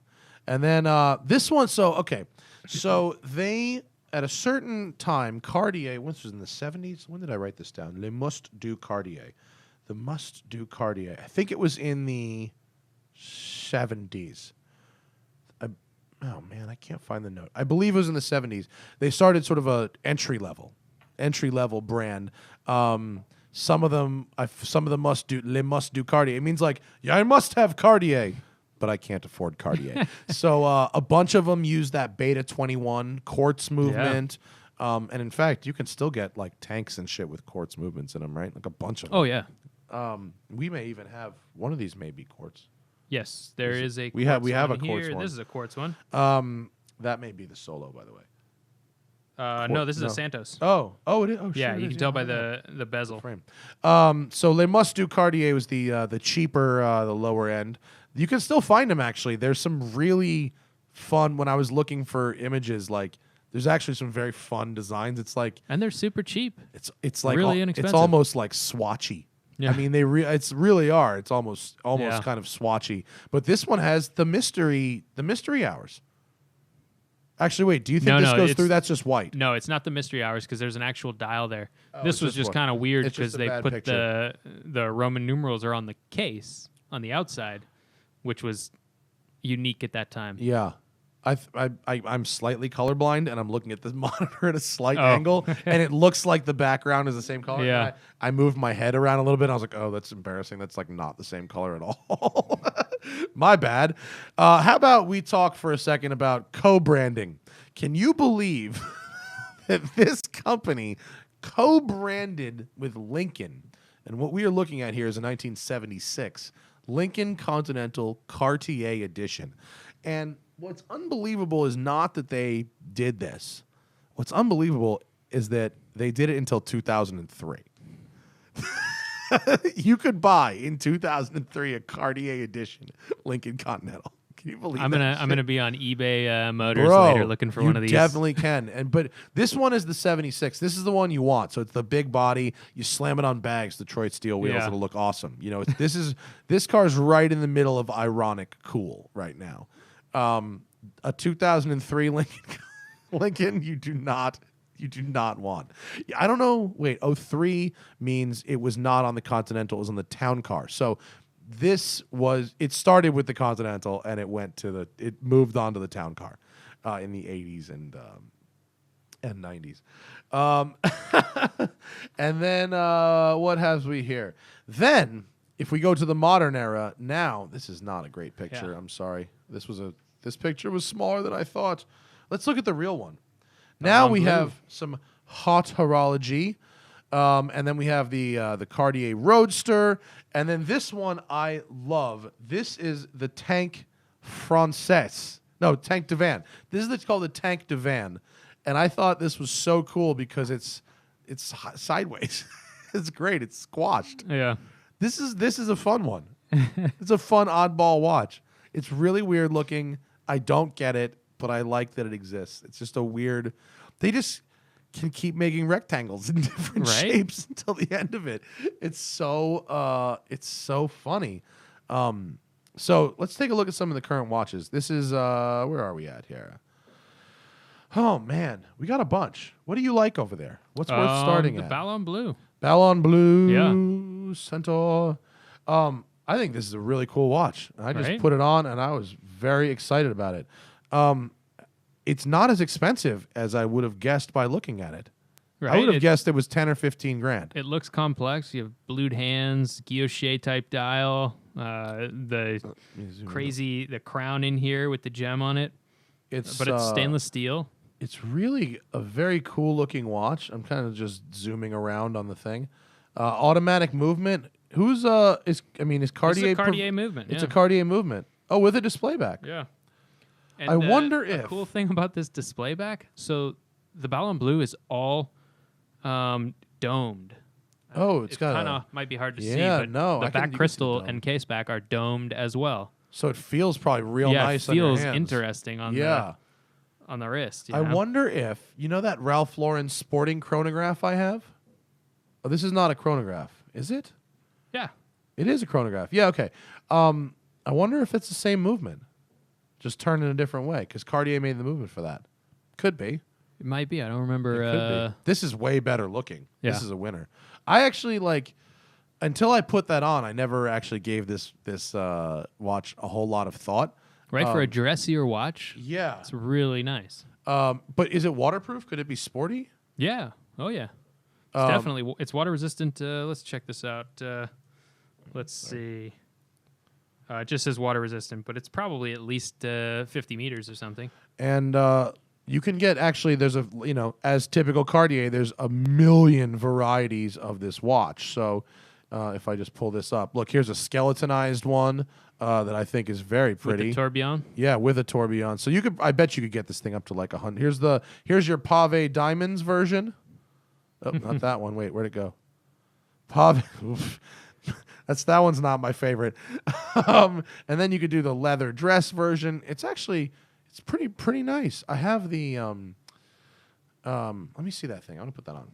And then this one. So they at a certain time, Cartier. This was in the 70s. When did I write this down? Le Must Du Cartier. The Must Do Cartier. I think it was in the 70s. Oh man, I can't find the note. I believe it was in the 70s. They started sort of a entry level brand. Some of them must do Cartier. It means like, I must have Cartier, but I can't afford Cartier. So a bunch of them use that Beta 21 quartz movement. And in fact, you can still get like tanks and shit with quartz movements in them, right? Like a bunch of them. Oh yeah. We may even have one of these. May be quartz. Yes, there is a. We have quartz a one quartz here. one. This is a quartz one. That may be the Solo, by the way. No, this is a Santos. Oh, it is. Oh, yeah, sure you it can is. tell by Yeah. the bezel. Frame. So Les Must Do Cartier was the cheaper, the lower end. You can still find them actually. There's some really fun. When I was looking for images, like there's actually some very fun designs. It's like, And they're super cheap. it's like Really it's inexpensive. almost like swatchy. Yeah. I mean, it's really are. It's almost Yeah. kind of swatchy. But this one has the mystery hours. Actually, wait. Do you think this goes through? That's just white. No, it's not the mystery hours because there's an actual dial there. Oh, this it's was just just one. kind of weird It's just because a they bad put picture. the Roman numerals are on the case on the outside, which was unique at that time. Yeah. I'm slightly colorblind, and I'm looking at this monitor at a slight angle, and it looks like the background is the same color. Yeah. I moved my head around a little bit, and I was like, oh, that's embarrassing. That's like not the same color at all. My bad. How about we talk for a second about co-branding? Can you believe that this company co-branded with Lincoln? And what we are looking at here is a 1976 Lincoln Continental Cartier edition. And what's unbelievable is not that they did this. What's unbelievable is that they did it until 2003. You could buy in 2003 a Cartier edition Lincoln Continental. Can you believe I'm that? gonna be on eBay Motors Bro, later looking for one of these. You definitely can. But this one is the 76. This is the one you want. So it's the big body. You slam it on bags, Detroit steel wheels. Yeah. It'll look awesome. You know, this car's right in the middle of ironic cool right now. A 2003 Lincoln, you do not want. I don't know. Wait, 03 means it was not on the Continental. It was on the town car. So it started with the Continental and it moved on to the town car in the 80s and 90s. And then what have we here? Then if we go to the modern era, now this is not a great picture. Yeah. I'm sorry. This picture was smaller than I thought. Let's look at the real one. Now we have some hot horology. And then we have the Cartier Roadster. And then this one I love. This is the Tank Française. No, Tank de Van. This is called the Tank de Van. And I thought this was so cool because it's sideways. It's great. It's squashed. Yeah. This is a fun one. It's a fun oddball watch. It's really weird looking. I don't get it, but I like that it exists. It's just a weird. They just can keep making rectangles in different shapes until the end of it. It's so funny. So let's take a look at some of the current watches. This is where are we at here? Oh man, we got a bunch. What do you like over there? What's worth starting the at? Ballon Bleu. Ballon Bleu. Yeah. Centaur. I think this is a really cool watch. I just put it on and I was very excited about it. It's not as expensive as I would have guessed by looking at it. Right. I would have guessed it was 10 or 15 grand. It looks complex. You have blued hands, guilloche type dial, the crown in here with the gem on it. But it's stainless steel. It's really a very cool looking watch. I'm kind of just zooming around on the thing. Automatic movement. Is Cartier? It's a Cartier movement. It's a Cartier movement. Oh, with a display back. Yeah. And I wonder the cool thing about this display back. So the Ballon Bleu is all domed. Oh, it kind of might be hard to see, but no, the back crystal and case back are domed as well. So it feels probably real nice. It feels on your hands. interesting on the wrist. I wonder if that Ralph Lauren sporting chronograph I have. Oh, this is not a chronograph, is it? Yeah, it is a chronograph. Yeah, okay. I wonder if it's the same movement, just turned in a different way because Cartier made the movement for that. Could be. It might be. I don't remember. It could be. This is way better looking. Yeah. This is a winner. I actually until I put that on, I never actually gave this watch a whole lot of thought. Right, for a dressier watch. Yeah. It's really nice. But is it waterproof? Could it be sporty? Yeah. Oh, yeah. It's definitely. It's water resistant. Let's check this out. Let's see. It just says water resistant, but it's probably at least 50 meters or something. And you can get, actually, there's as typical Cartier, there's a million varieties of this watch. So if I just pull this up, look, here's a skeletonized one that I think is very pretty. With the tourbillon? Yeah, with a tourbillon. So I bet you could get this thing up to like 100. Here's your Pave Diamonds version. Oh, not that one. Wait, where'd it go? Pave. That one's not my favorite. And then you could do the leather dress version. It's pretty nice. I have the let me see that thing. I want to put that on.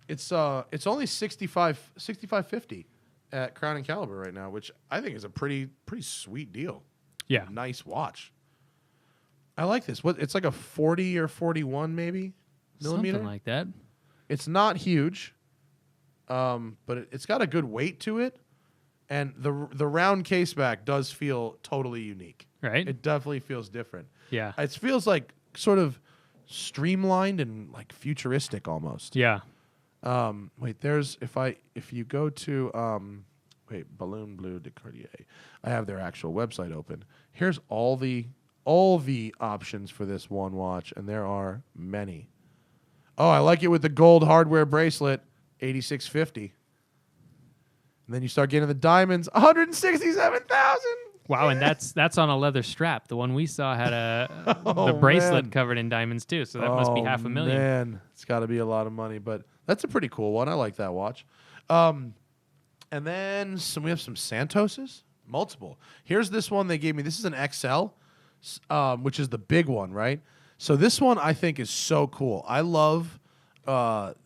It's only $65.50 at Crown and Calibre right now, which I think is a pretty sweet deal. Yeah. Nice watch. I like this. It's like a 40 or 41 maybe millimeter. Something like that. It's not huge. But it's got a good weight to it, And the round case back does feel totally unique. Right. It definitely feels different. Yeah. It feels like sort of streamlined and like futuristic almost. Yeah. Wait, if you go to Balloon Blu de Cartier, I have their actual website open. Here's all the options for this one watch, and there are many. Oh, I like it with the gold hardware bracelet, $86.50. And then you start getting the diamonds, $167,000. Wow, and that's on a leather strap. The one we saw had the bracelet covered in diamonds too, so that must be $500,000. Man, it's got to be a lot of money, but that's a pretty cool one. I like that watch. And then we have some Santoses, multiple. Here's this one they gave me. This is an XL, which is the big one, right? So this one I think is so cool. I love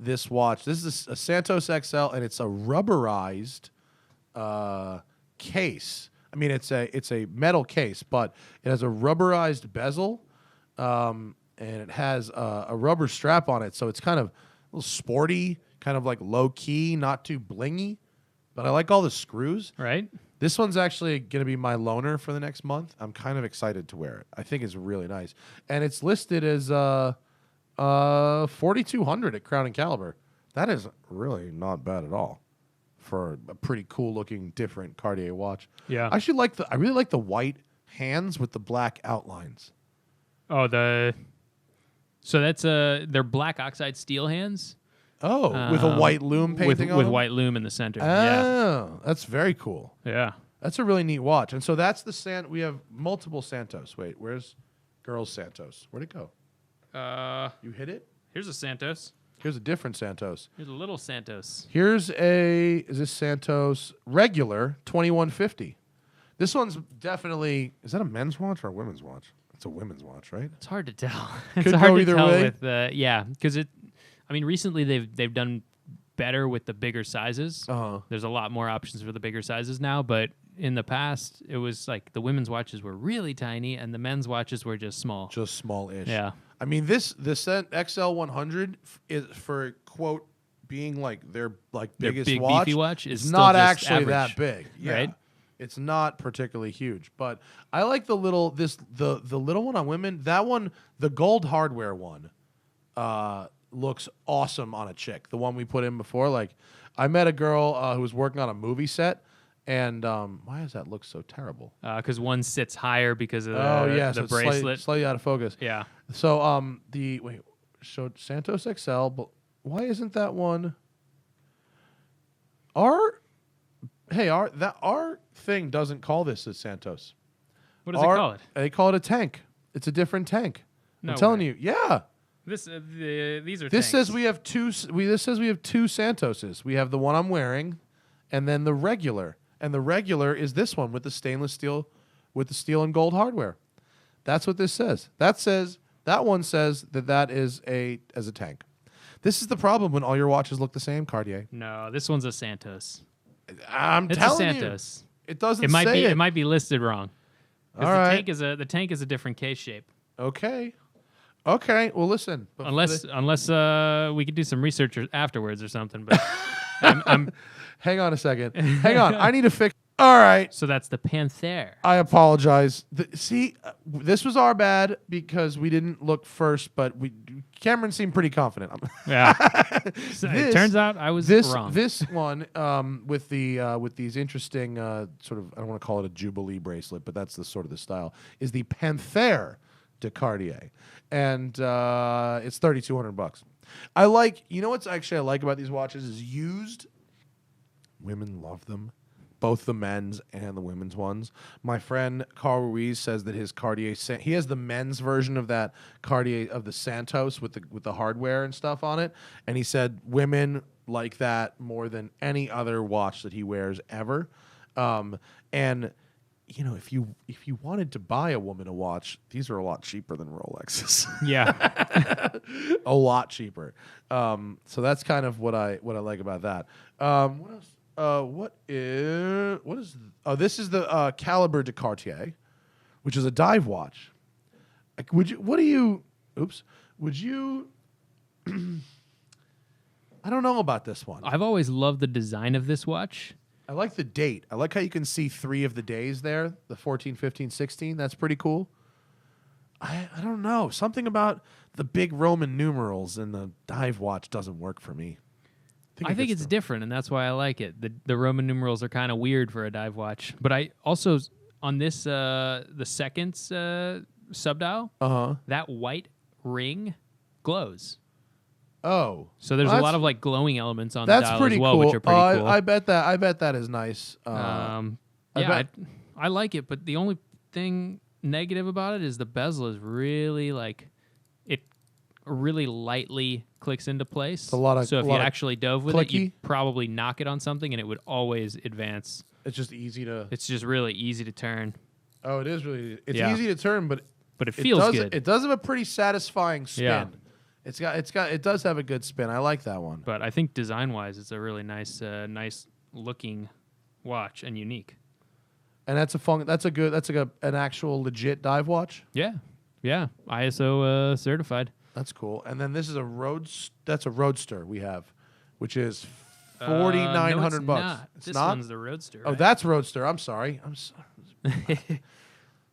this watch. This is a Santos XL, and it's a rubberized case. I mean, it's a metal case, but it has a rubberized bezel, and it has a rubber strap on it, so it's kind of a little sporty, kind of like low key, not too blingy. But I like all the screws. Right. This one's actually going to be my loaner for the next month. I'm kind of excited to wear it. I think it's really nice, and it's listed as $4,200 at Crown and Caliber. That is really not bad at all for a pretty cool looking different Cartier watch. Yeah. I really like the white hands with the black outlines. Oh, so that's they're black oxide steel hands. Oh, with a white loom painting on with them? white loom in the center. Oh, that's very cool. Yeah. That's a really neat watch. And so that's we have multiple Santos. Wait, where's Girls Santos? Where'd it go? You hit it? Here's a Santos. Here's a different Santos. Here's a little Santos. Is this Santos regular 2150? This one's definitely, is that a men's watch or a women's watch? It's a women's watch, right? It's hard to tell. Could it's hard go to either tell way. with because recently they've done better with the bigger sizes. Uh-huh. There's a lot more options for the bigger sizes now, but in the past it was like the women's watches were really tiny and the men's watches were just small. Just small-ish. Yeah. I mean, this XL 100 is for quote being like their biggest big, watch. beefy watch is it's still not just actually average, that big, yeah. right? It's not particularly huge, but I like the little one on women. That one, the gold hardware one, looks awesome on a chick. The one we put in before, like I met a girl who was working on a movie set. And why does that look so terrible? Because one sits higher because of so the it's bracelet. slightly out of focus. Yeah. So showed Santos XL, but why isn't that one? Our thing doesn't call this a Santos. What does it call it? They call it a tank. It's a different tank. No I'm telling way. you, yeah. These are This tanks. says we have two. This says we have two Santoses. We have the one I'm wearing, and then the regular. And the regular is this one with the stainless steel, with the steel and gold hardware. That's what this says. That one says that is a tank. This is the problem when all your watches look the same, Cartier. No, this one's a Santos. I'm It's telling a you, Santos. it doesn't. It might say be. It might be listed wrong. 'Cause All right. The tank is a different case shape. Okay. Well, listen. Unless we could do some research afterwards or something. But I'm hang on a second. Hang on. I need to fix. All right. so that's the Panther. I apologize. This was our bad because we didn't look first, but Cameron seemed pretty confident. Yeah. So it turns out I was wrong. This one with these interesting sort of, I don't want to call it a Jubilee bracelet, but that's the sort of the style, is the Panther de Cartier, and it's $3,200. I like, what's actually I like about these watches is used. Women love them. Both the men's and the women's ones. My friend Carl Ruiz says that his Cartier, he has the men's version of that Cartier of the Santos with the hardware and stuff on it, and he said women like that more than any other watch that he wears ever. And if you wanted to buy a woman a watch, these are a lot cheaper than Rolexes. Yeah. A lot cheaper. So that's kind of what I like about that. What else? This is the Calibre de Cartier, which is a dive watch. Would you I don't know about this one. I've always loved the design of this watch. I like the date. I like how you can see 3 of the days there, the 14, 15, 16. That's pretty cool. I don't know. Something about the big Roman numerals in the dive watch doesn't work for me. I think it's different, and that's why I like it. The Roman numerals are kind of weird for a dive watch. But I also, on this, the seconds subdial, that white ring glows. Oh. So there's a lot of like glowing elements on the that's dial pretty as well, cool. which are pretty cool. I bet that is nice. I like it, but the only thing negative about it is the bezel is really like it really lightly clicks into place. So if you actually dove with it, clicky? you'd probably knock it on something and it would always advance. It's just easy to. It's just really easy to turn. Oh, it is really. It's easy to turn, but it feels good. It does have a pretty satisfying spin. Yeah. It does have a good spin. I like that one. But I think design-wise, it's a really nice looking watch and unique. And that's an actual legit dive watch. Yeah, ISO certified. That's cool. And then this is a Roadster we have, which is $4,900 bucks. Not. It's this not? one's the Roadster. Oh, right? that's Roadster. I'm sorry.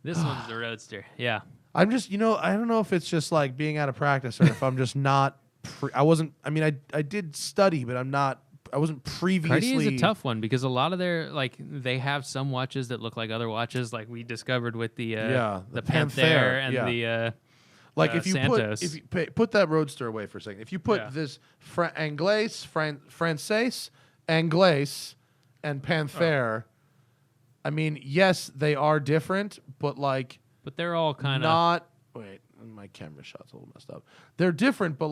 This one's the Roadster. Yeah. I'm just, I don't know if it's just like being out of practice or if I'm just not. I did study, but I wasn't previously. Cartier is a tough one because a lot of their they have some watches that look like other watches, like we discovered with the Panther and the if you Santos. put that Roadster away for a second, if you put this Anglaise, Française, Anglaise, and Panther, I mean, yes, they are different, but but they're all kind of not. Wait, my camera shot's a little messed up. They're different, but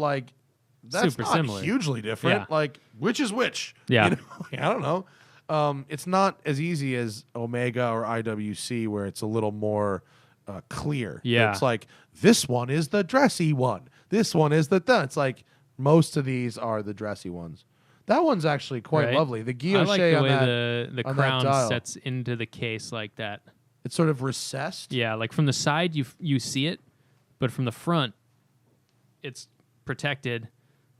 that's super not similar. Hugely different. Yeah. Which is which? Yeah. I don't know. It's not as easy as Omega or IWC, where it's a little more clear. Yeah. It's like this one is the dressy one. This one is the It's like most of these are the dressy ones. That one's actually quite lovely. The guilloche I like the on way that, the on crown that dial. sets into the case like that. It's sort of recessed. Yeah, like from the side you see it, but from the front, it's protected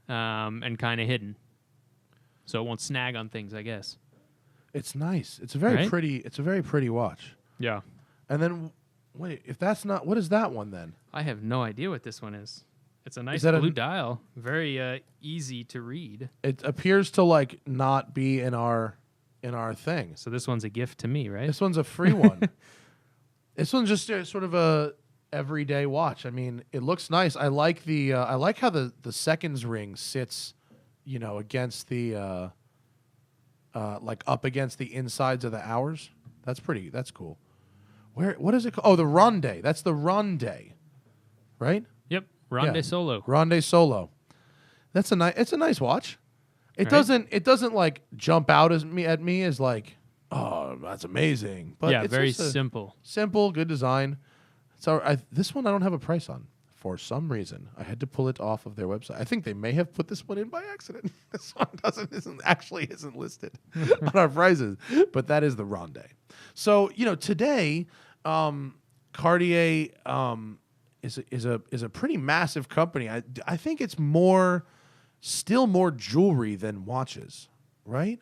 and kind of hidden, so it won't snag on things, I guess. It's nice. It's a very pretty. It's a very pretty watch. Yeah. And then, wait, if that's not, what is that one then? I have no idea what this one is. It's a nice that blue dial, very easy to read. It appears to not be in our thing. So this one's a gift to me, right? This one's a free one. This one's just sort of a everyday watch. I mean, it looks nice. I like I like how the seconds ring sits, against the up against the insides of the hours. That's cool. What is it called? Oh, the Ronde. That's the Ronde. Right? Yep. Ronde Solo. Ronde Solo. It's a nice watch. It doesn't jump out at me as oh, that's amazing. But yeah, it's very just simple. Simple, good design. So this one I don't have a price on. For some reason, I had to pull it off of their website. I think they may have put this one in by accident. This one isn't listed on our prices, but that is the Ronde. So today, Cartier is a pretty massive company. I think it's still more jewelry than watches, right?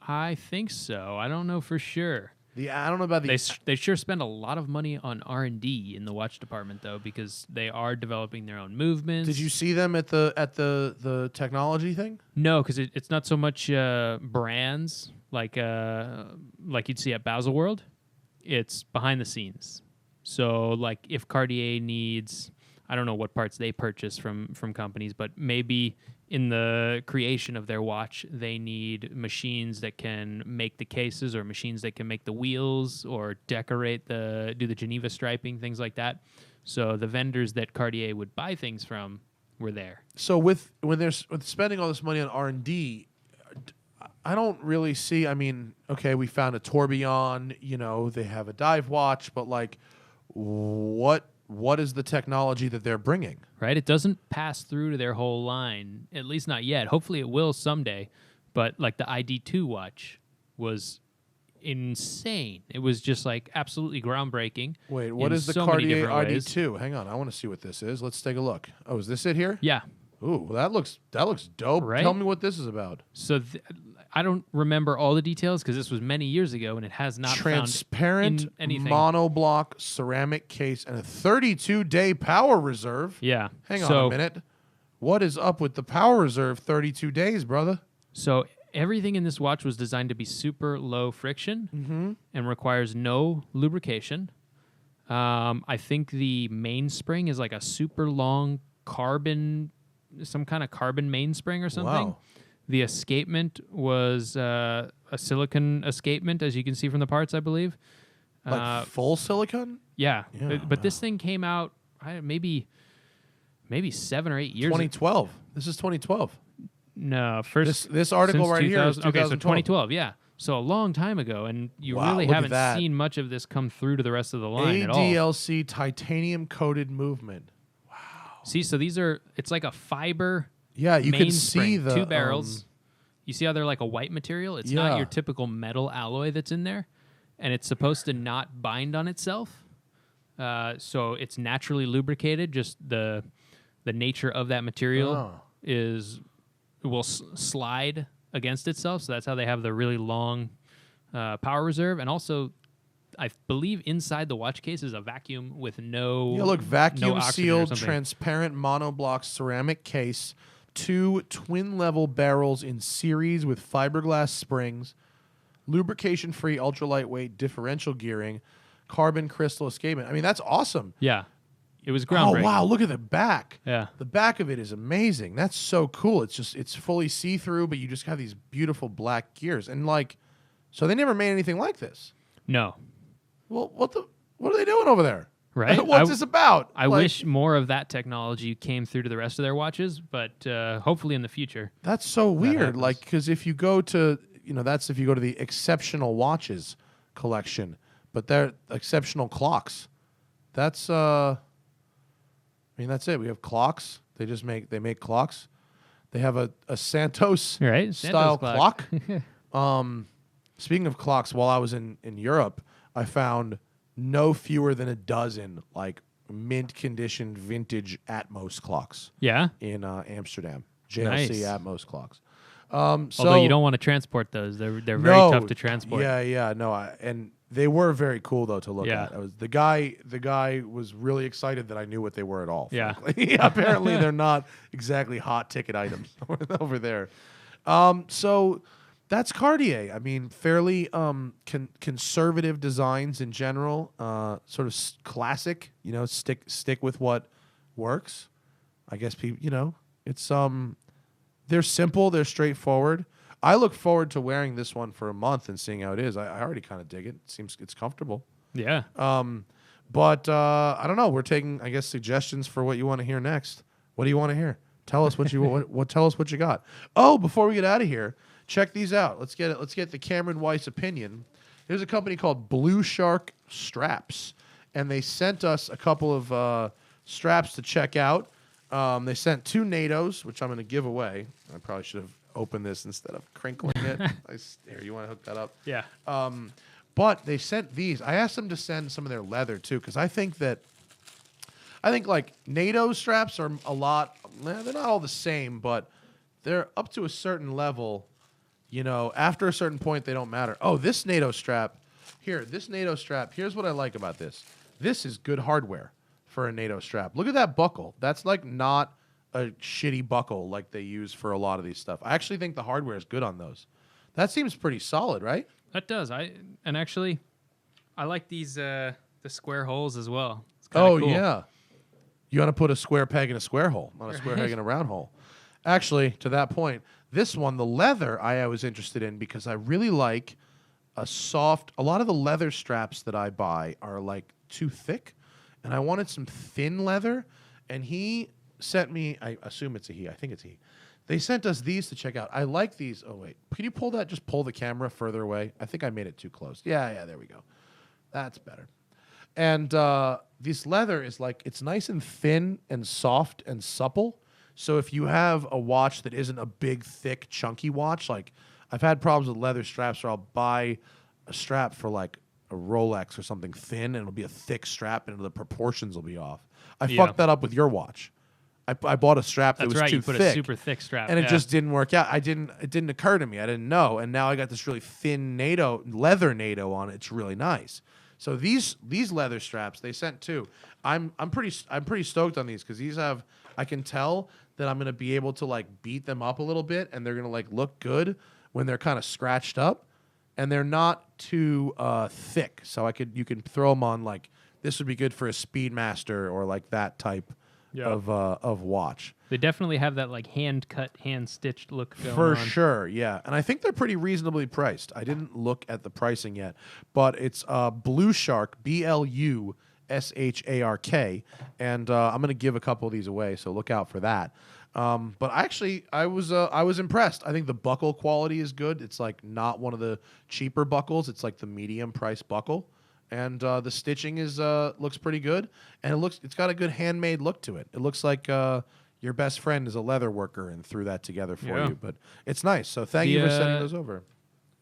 I think so. I don't know for sure. I don't know about the. They sure spend a lot of money on R&D in the watch department though, because they are developing their own movements. Did you see them at the technology thing? No, because it's not so much brands like you'd see at Baselworld. It's behind the scenes. So if Cartier needs, I don't know what parts they purchase from companies, but maybe in the creation of their watch, they need machines that can make the cases, or machines that can make the wheels, or decorate do the Geneva striping, things like that. So the vendors that Cartier would buy things from were there. So with spending all this money on R&D, I don't really see. I mean, okay, we found a tourbillon. They have a dive watch, but what is the technology that they're bringing? Right, it doesn't pass through to their whole line, at least not yet. Hopefully, it will someday. But the ID2 watch was insane. It was just absolutely groundbreaking. Wait, what is the Cartier ID2? Hang on, I want to see what this is. Let's take a look. Oh, is this it here? Yeah. Ooh, well, that looks dope. Right? Tell me what this is about. So I don't remember all the details because this was many years ago and it has not transparent found in anything. monoblock ceramic case and a 32-day power reserve. Yeah. Hang on a minute. What is up with the power reserve 32 days, brother? So everything in this watch was designed to be super low friction and requires no lubrication. I think the mainspring is like a super long carbon, some kind of carbon mainspring or something. Wow. The escapement was a silicon escapement, as you can see from the parts, I believe. Like full silicone? Yeah. Yeah, But this thing came out maybe 7 or 8 years 2012. This is 2012. No, first This article right here is 2000 okay, so 2012. 2012, yeah. So a long time ago, and you Wow, really look at haven't that. seen much of this come through to the rest of the line at all. ADLC titanium coated movement. See, so it's like a fiber. Yeah, you can mainspring, see the 2 barrels. You see how they're like a white material? It's Yeah. not your typical metal alloy that's in there, and it's supposed to not bind on itself. So it's naturally lubricated. Just the nature of that material will slide against itself. So that's how they have the really long power reserve. And also, I believe inside the watch case is a vacuum with no. Yeah, look, vacuum no oxygen or sealed, something. transparent monoblock ceramic case, 2 twin level barrels in series with fiberglass springs, lubrication free, ultra lightweight differential gearing, carbon crystal escapement. I mean, that's awesome. Yeah, it was groundbreaking. Oh wow, look at the back. Yeah. The back of it is amazing. That's so cool. It's fully see through, but you just have these beautiful black gears. And like, so they never made anything like this. No. Well, what are they doing over there? Right? What's this about? I wish more of that technology came through to the rest of their watches, but hopefully in the future. That's so weird. happens. Like, because if you go to, that's if you go to the exceptional watches collection, but they're exceptional clocks. That's, that's it. We have clocks. They make clocks. They have a Santos Right? style Santos clock. Speaking of clocks, while I was in Europe, I found no fewer than a dozen like mint condition vintage Atmos clocks Yeah. in Amsterdam. JLC Nice. Atmos clocks. Although you don't want to transport those. They're very tough to transport. Yeah, no, and they were very cool though to look Yeah. at. The guy was really excited that I knew what they were at all. Yeah. frankly. Apparently they're not exactly hot ticket items over there. So that's Cartier. I mean, fairly conservative designs in general. Sort of classic. Stick with what works. I guess people. It's they're simple. They're straightforward. I look forward to wearing this one for a month and seeing how it is. I already kind of dig it. Seems it's comfortable. Yeah. But I don't know. We're taking, I guess, suggestions for what you want to hear next. What do you want to hear? Tell us what you tell us what you got. Oh, before we get out of here, check these out. Let's get the Cameron Weiss opinion. There's a company called Blu Shark Straps, and they sent us a couple of straps to check out. They sent 2 NATOs, which I'm going to give away. I probably should have opened this instead of crinkling it. Here, you want to hook that up? Yeah. But they sent these. I asked them to send some of their leather too, because I think like NATO straps are a lot. They're not all the same, but they're up to a certain level. After a certain point, they don't matter. Oh, this NATO strap. This NATO strap. Here's what I like about this. This is good hardware for a NATO strap. Look at that buckle. That's like not a shitty buckle like they use for a lot of these stuff. I actually think the hardware is good on those. That seems pretty solid, right? That does. I like these the square holes as well. It's Oh, cool. yeah. You want to put a square peg in a square hole, not a square peg in a round hole. Actually, to that point, this one, the leather, I was interested in because I really like a lot of the leather straps that I buy are like too thick, and I wanted some thin leather, and he sent me, I assume it's a he, I think it's he. They sent us these to check out. I like these. Oh, wait. Can you pull that? Just pull the camera further away. I think I made it too close. Yeah, there we go. That's better. And this leather is like, it's nice and thin and soft and supple. So if you have a watch that isn't a big, thick, chunky watch, like I've had problems with leather straps where I'll buy a strap for like a Rolex or something thin and it'll be a thick strap and the proportions will be off. I fucked that up with your watch. I bought a strap that That's was right. too You put thick, a super thick strap, and it just didn't work out. It didn't occur to me. I didn't know, and now I got this really thin leather NATO on it. It's really nice. So these leather straps they sent too. I'm pretty stoked on these because these have, I can tell that I'm gonna be able to like beat them up a little bit, and they're gonna like look good when they're kind of scratched up, and they're not too thick. So you can throw them on like this would be good for a Speedmaster or like that type of watch. They definitely have that like hand cut, hand stitched look going For on. sure, yeah. And I think they're pretty reasonably priced. I didn't look at the pricing yet, but it's Blu Shark, BLUSHARK, and I'm gonna give a couple of these away, so look out for that. But I was impressed. I think the buckle quality is good. It's like not one of the cheaper buckles. It's like the medium price buckle. And the stitching is looks pretty good, and it's got a good handmade look to it. It looks like your best friend is a leather worker and threw that together for you. But it's nice. So thank you for sending those over.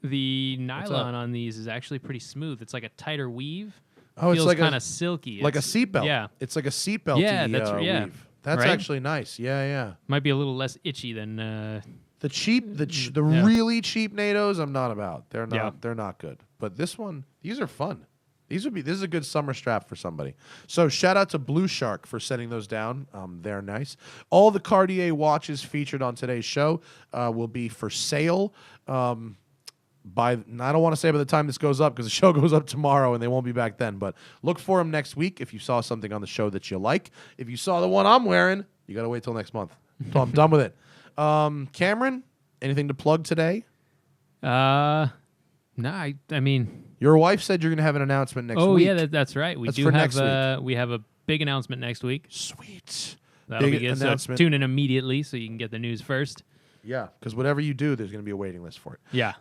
The nylon on these is actually pretty smooth. It's like a tighter weave. Oh, Feels it's like kind of silky. like a seatbelt. Yeah, it's like a seatbelt. Yeah, that's weave. That's right? actually nice. Yeah, yeah. Might be a little less itchy than The cheap, the really cheap NATOs, I'm not about. They're not good. But these are fun. This is a good summer strap for somebody. So shout out to Blu Shark for sending those down. They're nice. All the Cartier watches featured on today's show will be for sale. I don't want to say by the time this goes up because the show goes up tomorrow and they won't be back then. But look for them next week if you saw something on the show that you like. If you saw the one I'm wearing, you got to wait till next month. So I'm done with it. Cameron, anything to plug today? No, I mean, your wife said you're going to have an announcement next week. Oh yeah, that's right. We That's do for have next week. we have a big announcement next week. Sweet. That'll Big be good. announcement. So tune in immediately so you can get the news first. Yeah, because whatever you do, there's going to be a waiting list for it. Yeah.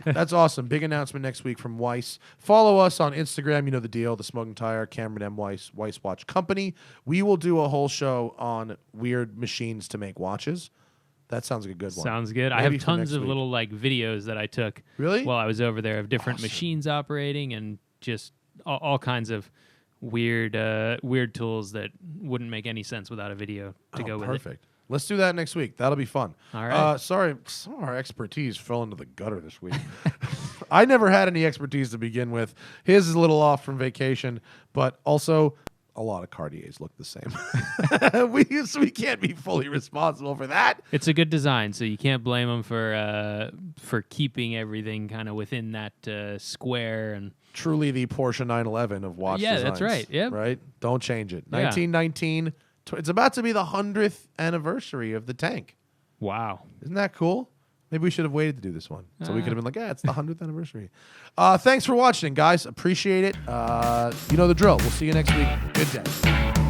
That's awesome. Big announcement next week from Weiss. Follow us on Instagram. You know the deal. The Smoking Tire, Cameron M. Weiss, Weiss Watch Company. We will do a whole show on weird machines to make watches. That sounds like a good one. Sounds good. I Maybe have for tons next of week. little like videos that I took Really? while I was over there of different machines operating and just all kinds of weird tools that wouldn't make any sense without a video to go with it. Perfect. Let's do that next week. That'll be fun. All right. Sorry, some of our expertise fell into the gutter this week. I never had any expertise to begin with. His is a little off from vacation, but also a lot of Cartiers look the same. we can't be fully responsible for that. It's a good design, so you can't blame them for keeping everything kind of within that square and. Truly the Porsche 911 of watch designs. Yeah, that's right. Yep. Right? Don't change it. Yeah. 1919. It's about to be the 100th anniversary of the tank. Wow. Isn't that cool? Maybe we should have waited to do this one. So we could have been like, yeah, it's the 100th anniversary. Thanks for watching, guys. Appreciate it. You know the drill. We'll see you next week. Good day.